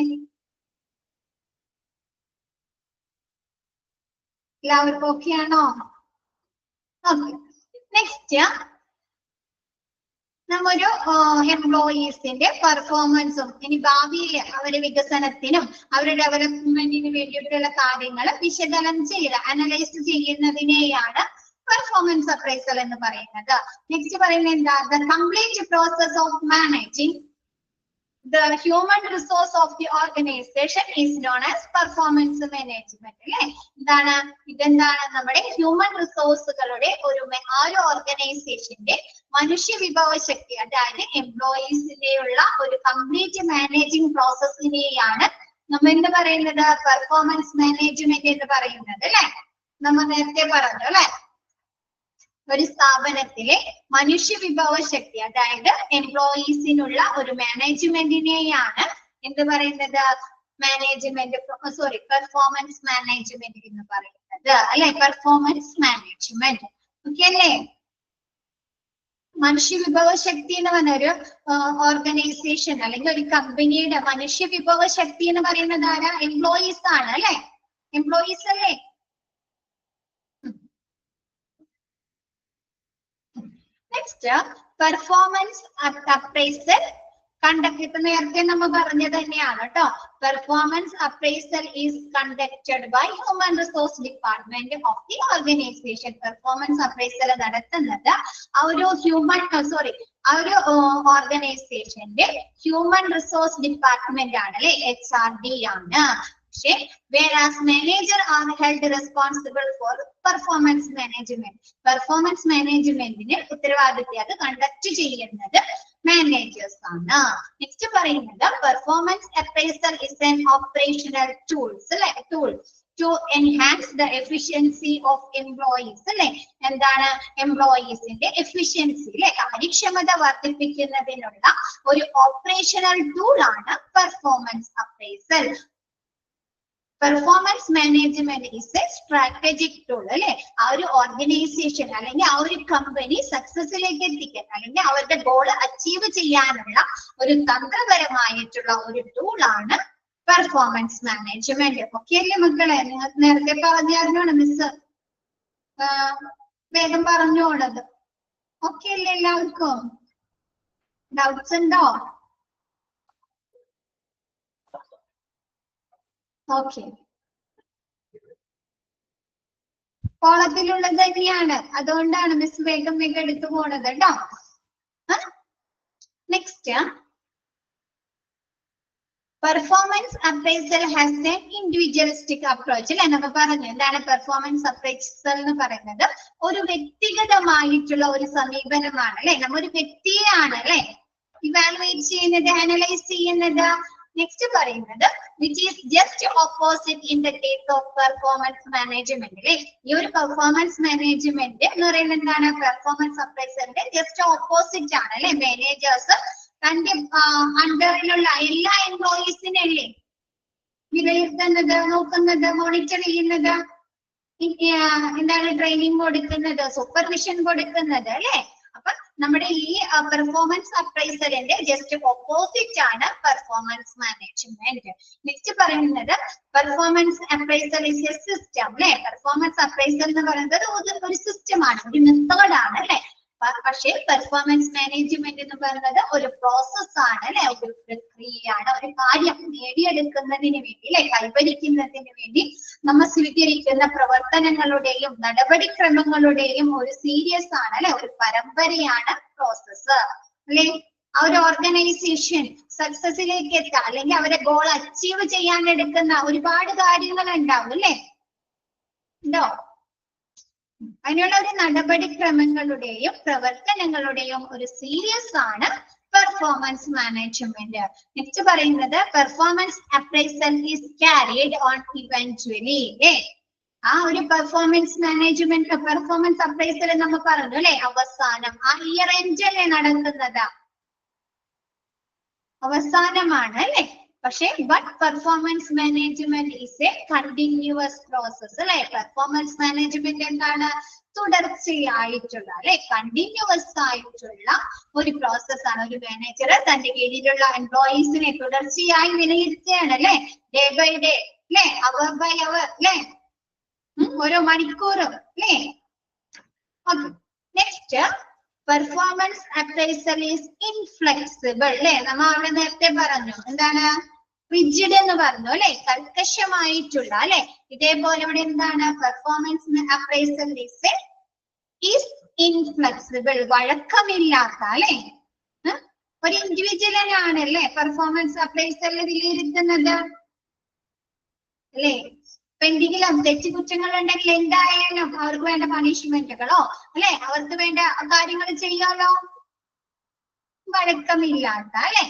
[SPEAKER 1] എല്ലാവർക്കും ഓക്കെ ആണോ? ഓക്കെ. നെക്സ്റ്റ് നമ്മൊരു എംപ്ലോയീസിന്റെ പെർഫോമൻസും ഇനി ഭാവിയിലെ അവരുടെ വികസനത്തിനും അവരുടെ ഡെവലപ്മെന്റിന് വേണ്ടിയിട്ടുള്ള കാര്യങ്ങൾ വിശകലനം ചെയ്ത് അനലൈസ് ചെയ്യുന്നതിനെയാണ് പെർഫോമൻസ് അപ്രൈസൽ എന്ന് പറയുന്നത്. നെക്സ്റ്റ് പറയുന്നത് എന്താ? The complete process of managing the human resource of the organization is known as performance management. അല്ലെ എന്താണ് ഇതെന്താണ് നമ്മുടെ ഹ്യൂമൻ റിസോഴ്സുകളുടെ ഒരു ഓർഗനൈസേഷന്റെ മനുഷ്യ വിഭവ ശക്തി അതായത് എംപ്ലോയീസിന്റെയുള്ള ഒരു കംപ്ലീറ്റ് മാനേജിങ് പ്രോസസ്സിനെയാണ് നമ്മൾ എന്ത് പറയുന്നത് പെർഫോമൻസ് മാനേജ്മെന്റ് എന്ന് പറയുന്നത് അല്ലെ. നമ്മൾ നേരത്തെ പറഞ്ഞു അല്ലെ ഒരു സ്ഥാപനത്തിലെ മനുഷ്യ വിഭവ ശക്തി അതായത് എംപ്ലോയീസിനുള്ള ഒരു മാനേജ്മെന്റിനെയാണ് എന്ത് പറയുന്നത് പെർഫോമൻസ് മാനേജ്മെന്റ് എന്ന് പറയുന്നത് അല്ലെ. പെർഫോമൻസ് മാനേജ്മെന്റ് ഓക്കെ അല്ലേ? മനുഷ്യ വിഭവ ശക്തി എന്ന് പറഞ്ഞ ഒരു ഓർഗനൈസേഷൻ അല്ലെങ്കിൽ ഒരു കമ്പനിയുടെ മനുഷ്യ വിഭവ ശക്തി എന്ന് പറയുന്നത് ആരാ? എംപ്ലോയീസ് ആണ് അല്ലെ. എംപ്ലോയീസ് അല്ലേ? നെക്സ്റ്റ് പെർഫോമൻസ് അപ്രൈസൽ കണ്ടക്ട് ഇപ്പൊ നേരത്തെ നമ്മൾ പറഞ്ഞത് തന്നെയാണ് കേട്ടോ. Performance appraisal is conducted by human resource department of the organisation. Performance appraisal നടത്തുന്നത് ആ ഒരു ഓർഗനൈസേഷന്റെ ഹ്യൂമൻ റിസോഴ്സ് ഡിപ്പാർട്ട്മെന്റ് ആണ് അല്ലെ, HRD ആണ്. പക്ഷേ whereas manager are held responsible for performance management. Performance മാനേജ്മെന്റിന് ഉത്തരവാദിത്തം അത് കണ്ടക്ട് ചെയ്യുന്നത് മാനേജേഴ്സ് ആണ്. നെക്സ്റ്റ് പറയുന്നത് performance appraisal is an operational tools അല്ലെ tool to enhance the efficiency of employees അല്ലെ. എന്താണ് എംപ്ലോയീസിന്റെ എഫിഷ്യൻസി അല്ലെ കാര്യക്ഷമത വർദ്ധിപ്പിക്കുന്നതിനുള്ള ഒരു ഓപ്പറേഷണൽ ടൂൾ ആണ് performance appraisal. Performance management is a strategic tool അല്ലെ. ആ ഒരു ഓർഗനൈസേഷൻ അല്ലെങ്കിൽ ആ ഒരു കമ്പനി സക്സസിലേക്ക് എത്തിക്കാൻ അല്ലെങ്കിൽ അവരുടെ ഗോൾ അച്ചീവ് ചെയ്യാനുള്ള ഒരു തന്ത്രപരമായിട്ടുള്ള ഒരു ടൂൾ ആണ് പെർഫോമൻസ് മാനേജ്മെന്റ്. ഓക്കെ അല്ലേ മക്കളെ? നിങ്ങൾ നേരത്തെ പറഞ്ഞാണ് മിസ് വേഗം പറഞ്ഞോളത്. ഓക്കെ അല്ലേ? എല്ലാവർക്കും ഡൗട്ട്സ് ഉണ്ടോ? ഓക്കെ, കോളത്തിലുള്ളത് തന്നെയാണ്, അതുകൊണ്ടാണ് മിസ് വേഗം വേഗം എടുത്തു പോണത് കേട്ടോ. Next performance appraisal has A individualistic approach അല്ലെ. നമ്മൾ പറഞ്ഞു എന്താണ് പെർഫോമൻസ് അപ്രൈസൽ എന്ന് പറയുന്നത് ഒരു വ്യക്തിഗതമായിട്ടുള്ള ഒരു സമീപനമാണ് അല്ലെ. നമ്മൊരു വ്യക്തിയാണ് അല്ലെ ഇവാലുവേറ്റ് ചെയ്യുന്നത്, അനലൈസ് ചെയ്യുന്നത്. നെക്സ്റ്റ് പറയുന്നത് which is just opposite in the case of performance management അല്ലെ. ഈ ഒരു പെർഫോമൻസ് മാനേജ്മെന്റ് എന്ന് പറയുന്നത് എന്താണ് പെർഫോമൻസ് അപ്രൈസറിന്റെ ജസ്റ്റ് ഓപ്പോസിറ്റ് ആണ് അല്ലെ. മാനേജേഴ്സ് തന്റെ അണ്ടറിലുള്ള എല്ലാ എംപ്ലോയീസിനല്ലേ വിലയിരുത്തുന്നത്, നോക്കുന്നത്, മോണിറ്റർ ചെയ്യുന്നത്, എന്താണ് ട്രെയിനിങ് കൊടുക്കുന്നത്, സൂപ്പർവിഷൻ കൊടുക്കുന്നത് അല്ലെ. അപ്പൊ നമ്മുടെ ഈ പെർഫോമൻസ് അപ്രൈസറിന്റെ ജസ്റ്റ് ഓപ്പോസിറ്റ് ആണ് പെർഫോമൻസ് മാനേജ്മെന്റ്. നെക്സ്റ്റ് പറയുന്നത് performance appraisal is A system അല്ലെ. പെർഫോമൻസ് അപ്രൈസൽ എന്ന് പറയുന്നത് ഒരു സിസ്റ്റം ആണ്, ഒരു മെത്തേഡ് ആണ് അല്ലെ. പക്ഷേ പെർഫോമൻസ് മാനേജ്മെന്റ് എന്ന് പറയുന്നത് ഒരു പ്രോസസ് ആണ് അല്ലെ, ഒരു പ്രക്രിയയാണ്. ഒരു കാര്യം നേടിയെടുക്കുന്നതിന് വേണ്ടി അല്ലെ, കൈവരിക്കുന്നതിന് വേണ്ടി നമ്മൾ സ്വീകരിക്കുന്ന പ്രവർത്തനങ്ങളുടെയും നടപടിക്രമങ്ങളുടെയും ഒരു സീരീസ് ആണ് അല്ലെ, ഒരു പരമ്പരയാണ് പ്രോസസ് അല്ലെ. ആ ഒരു ഓർഗനൈസേഷൻ സക്സസിലേക്ക് എത്താൻ അല്ലെങ്കിൽ അവരെ ഗോൾ അച്ചീവ് ചെയ്യാൻ എടുക്കുന്ന ഒരുപാട് കാര്യങ്ങൾ ഉണ്ടാവും അല്ലെ, ഉണ്ടോ? അതിനുള്ള ഒരു നടപടിക്രമങ്ങളുടെയും പ്രവർത്തനങ്ങളുടെയും ഒരു സീരീസ് ആണ് പെർഫോമൻസ് മാനേജ്മെന്റ്. നെക്സ്റ്റ് പറയുന്നത് performance appraisal is carried on eventually. ആ ഒരു പെർഫോമൻസ് മാനേജ്മെന്റ് പെർഫോമൻസ് അപ്രൈസൽ നമ്മൾ പറഞ്ഞു അല്ലെ, അവസാനം ആ ഇയർ എൻഡിലെ നടക്കുന്നത് അവസാനമാണ് അല്ലെ. പക്ഷെ but performance management is A continuous process അല്ലെ. പെർഫോമൻസ് മാനേജ്മെന്റ് എന്താണ്? തുടർച്ചയായിട്ടുള്ള അല്ലെ, കണ്ടിന്യൂസ് ആയിട്ടുള്ള ഒരു പ്രോസസ് ആണ്. ഒരു മാനേജർ തന്റെ കീഴിലുള്ള എംപ്ലോയീസിനെ തുടർച്ചയായി വിലയിരുത്തുകയാണ് അല്ലെ, ഡേ ബൈ ഡേ അല്ലെ, അവർ ബൈ അവർ അല്ലെ, ഓരോ മണിക്കൂറും അല്ലെ. Okay, next performance appraisal is inflexible അല്ലെ. നമ്മൾ അവിടെ നേരത്തെ പറഞ്ഞു എന്താണ്? റിജിഡ് എന്ന് പറഞ്ഞു അല്ലെ, കർക്കശമായിട്ടുള്ള അല്ലെ. ഇതേപോലെ ഇവിടെ എന്താണ്? പെർഫോമൻസ് അപ്രൈസൽ ഈസ് ഇൻഫ്ലെക്സിബിൾ, വഴക്കമില്ലാത്ത അല്ലെ. ഒരു ഇൻഡിവിജ്വലിനാണ് അല്ലെ പെർഫോമൻസ് അപ്രൈസൽ വിലയിരുത്തുന്നത് അല്ലെ. ഇപ്പൊ എന്തെങ്കിലും തെറ്റുകുറ്റങ്ങൾ ഉണ്ടെങ്കിൽ എന്തായാലും അവർക്ക് വേണ്ട പണിഷ്മെന്റുകളോ അല്ലെ, അവർക്ക് വേണ്ട കാര്യങ്ങൾ ചെയ്യാലോ, വഴക്കമില്ലാത്ത അല്ലെ.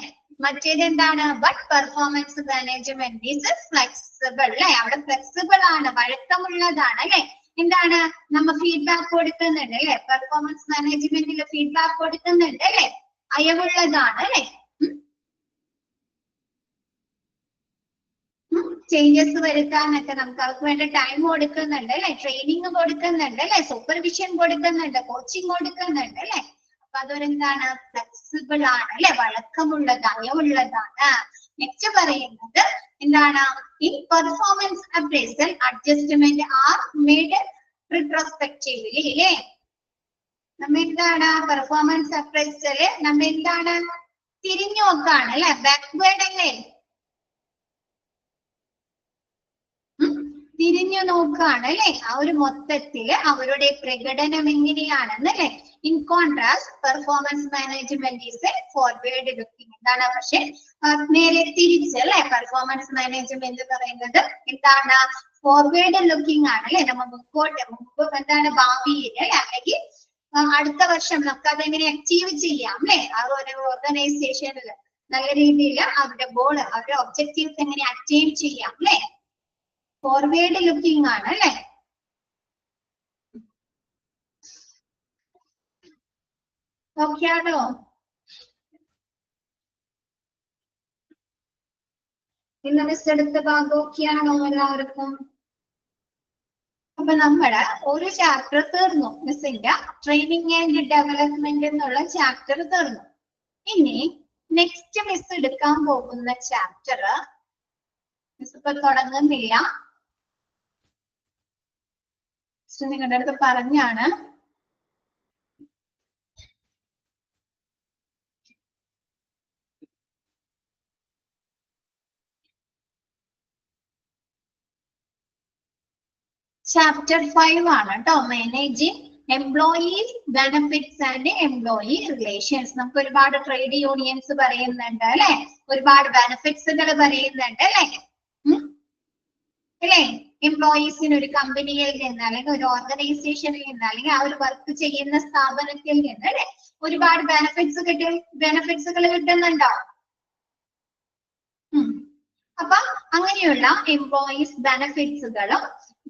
[SPEAKER 1] മറ്റേത് എന്താണ്? But performance management is flexible അല്ലെ. അവിടെ ഫ്ലെക്സിബിൾ ആണ്, വഴക്കമുള്ളതാണ് അല്ലെ. എന്താണ്? നമ്മ ഫീഡ്ബാക്ക് കൊടുക്കുന്നുണ്ട് അല്ലെ, പെർഫോമൻസ് മാനേജ്മെന്റിൽ ഫീഡ്ബാക്ക് കൊടുക്കുന്നുണ്ട് അല്ലെ, അയവുള്ളതാണ് അല്ലെ. ചേഞ്ചസ് വരുത്താനൊക്കെ നമുക്ക് അവർക്ക് വേണ്ട ടൈം കൊടുക്കുന്നുണ്ട് അല്ലെ, ട്രെയിനിങ് കൊടുക്കുന്നുണ്ട് അല്ലെ, സൂപ്പർവിഷൻ കൊടുക്കുന്നുണ്ട്, കോച്ചിങ് കൊടുക്കുന്നുണ്ട് അല്ലെ. അപ്പൊ അതൊരെന്താണ്? ഫ്ലെക്സിബിൾ ആണ് അല്ലെ, വഴക്കമുള്ളതാണ്. നെക്സ്റ്റ് പറയുന്നത് എന്താണ്? In performance appraisal adjustment are made retrospectively അല്ലെ. നമ്മ എന്താണ്? പെർഫോമൻസ് അപ്രൈസല് നമ്മ എന്താണ്? തിരിഞ്ഞു നോക്കാണ് അല്ലെ, ബാക്ക്വേർഡ് അല്ലേ, തിരിഞ്ഞു നോക്കുകയാണ് അല്ലെ. ആ ഒരു മൊത്തത്തില് അവരുടെ പ്രകടനം എങ്ങനെയാണെന്ന് അല്ലെ. In contrast performance management is A forward looking. എന്താണ്? പക്ഷെ നേരെ തിരിച്ച് അല്ലെ, പെർഫോമൻസ് മാനേജ്മെന്റ് പറയുന്നത് എന്താണ്? ഫോർവേഡ് ലുക്കിംഗ് ആണ് അല്ലെ. നമ്മ മുമ്പ് എന്താണ്? ഭാവിയിൽ അല്ലെ, അല്ലെങ്കിൽ അടുത്ത വർഷം നമുക്ക് അതെങ്ങനെ അച്ചീവ് ചെയ്യാം അല്ലെ. ആ ഒരു ഓർഗനൈസേഷനിൽ നല്ല രീതിയിൽ അവരുടെ ഗോൾ, അവരുടെ ഒബ്ജക്റ്റീവ്സ് എങ്ങനെ അച്ചീവ് ചെയ്യാം അല്ലെ. ഫോർവേഡ് ലുക്കിംഗ് ആണ് അല്ലെ. ഓക്കെ ആണോ? ഇന്ന് മിസ് എടുത്ത ഭാഗം ഓക്കെ ആണോ എല്ലാവർക്കും? അപ്പൊ നമ്മള് ഒരു ചാപ്റ്റർ തീർന്നു, മിസ്സിന്റെ ട്രെയിനിങ് ആൻഡ് ഡെവലപ്മെന്റ് എന്നുള്ള ചാപ്റ്റർ തീർന്നു. ഇനി നെക്സ്റ്റ് മിസ് എടുക്കാൻ പോകുന്ന ചാപ്റ്റർ മിസ് ഇപ്പൊ തുടങ്ങുന്നില്ല, നിങ്ങളുടെ അടുത്ത് പറഞ്ഞാണ്. ചാപ്റ്റർ 5 ആണ് കേട്ടോ, managing employees benefits and employee relations. നമുക്ക് ഒരുപാട് ട്രേഡ് യൂണിയൻസ് പറയുന്നുണ്ട് അല്ലെ, ഒരുപാട് ബെനിഫിറ്റ്സുകൾ പറയുന്നുണ്ട് അല്ലെ. അല്ലെ, എംപ്ലോയീസിന് ഒരു കമ്പനിയിൽ നിന്ന് അല്ലെങ്കിൽ ഒരു ഓർഗനൈസേഷനിൽ നിന്ന് അല്ലെങ്കിൽ ആ ഒരു വർക്ക് ചെയ്യുന്ന സ്ഥാപനത്തിൽ നിന്ന് അല്ലെ ഒരുപാട് ബെനിഫിറ്റ്സുകൾ കിട്ടുന്നുണ്ടോ? അപ്പൊ അങ്ങനെയുള്ള എംപ്ലോയീസ് ബെനിഫിറ്റ്സുകളും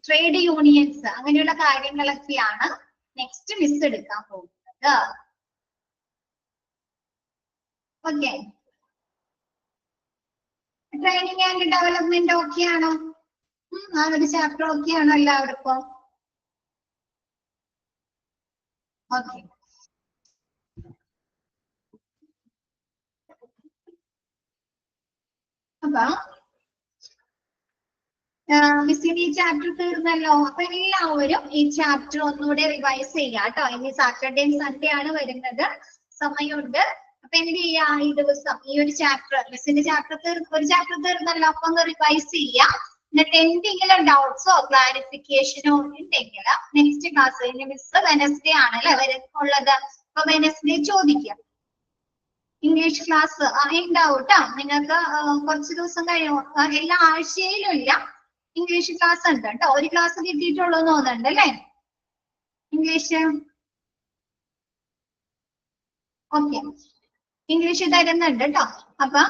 [SPEAKER 1] ട്രേഡ് യൂണിയൻസ് അങ്ങനെയുള്ള കാര്യങ്ങളൊക്കെയാണ് നെക്സ്റ്റ് മിസ് എടുക്കാൻ പോകുന്നത്. Okay, training and development okay ആണോ? ആ ഒരു ചാപ്റ്റർ ഓക്കെ ആണോ എല്ലാവർക്കും? ഓക്കെ, അപ്പൊ മിസ്സിന് ഈ ചാപ്റ്റർ തീർന്നല്ലോ. അപ്പൊ എല്ലാവരും ഈ ചാപ്റ്റർ ഒന്നുകൂടെ റിവൈസ് ചെയ്യാം കേട്ടോ. ഇനി സാറ്റർഡേയും സൺഡേ ആണ് വരുന്നത്, സമയമുണ്ട്. അപ്പൊ എന്ത് ചെയ്യാ, ഈ ദിവസം ഈ ഒരു ചാപ്റ്റർ മിസ്സിന്റെ ഒരു ചാപ്റ്റർ തീർന്നല്ലോ, അപ്പൊ ഒന്ന് റിവൈസ് ചെയ്യാം. എന്നിട്ട് എന്തെങ്കിലും ഡൗട്ട്സോ ക്ലാരിഫിക്കേഷനോ ഉണ്ടെങ്കിൽ നെക്സ്റ്റ് ക്ലാസ്, ഇനി മിസ് വെനസ്ഡേ ആണല്ലേ ഉള്ളത്, അപ്പൊ വെനസ്ഡേ ചോദിക്കാം. ഇംഗ്ലീഷ് ക്ലാസ് ഉണ്ടാവും കേട്ടോ നിങ്ങൾക്ക്. കുറച്ച് ദിവസം കഴിയും, എല്ലാ ആഴ്ചയിലും ഇല്ല, ഇംഗ്ലീഷ് ക്ലാസ് ഉണ്ട് കേട്ടോ. ഒരു ക്ലാസ് കിട്ടിയിട്ടുള്ളൂ എന്ന് തോന്നുന്നുണ്ട് അല്ലേ ഇംഗ്ലീഷ്? ഓക്കെ, ഇംഗ്ലീഷ് തരുന്നുണ്ട് കേട്ടോ. അപ്പൊ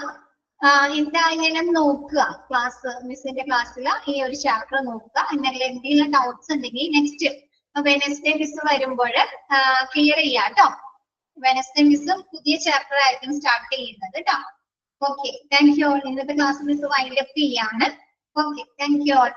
[SPEAKER 1] എന്തായാലും നോക്കുക, ക്ലാസ് മിസ്സിന്റെ ക്ലാസ്സിൽ ഈ ഒരു ചാപ്റ്റർ നോക്കുക. എന്തെങ്കിലും എന്തെങ്കിലും ഡൗട്ട്സ് ഉണ്ടെങ്കിൽ നെക്സ്റ്റ് വെനസ്ഡേ മിസ് വരുമ്പോൾ ക്ലിയർ ചെയ്യാം കേട്ടോ. വെനസ്ഡേ മിസ്സും പുതിയ ചാപ്റ്റർ ആയിരിക്കും സ്റ്റാർട്ട് ചെയ്യുന്നത് കേട്ടോ. Okay, thank you all. ഇന്നത്തെ ക്ലാസ് മിസ് വൈൻഡ് അപ്പ് ചെയ്യാണ്. Okay, thank you all.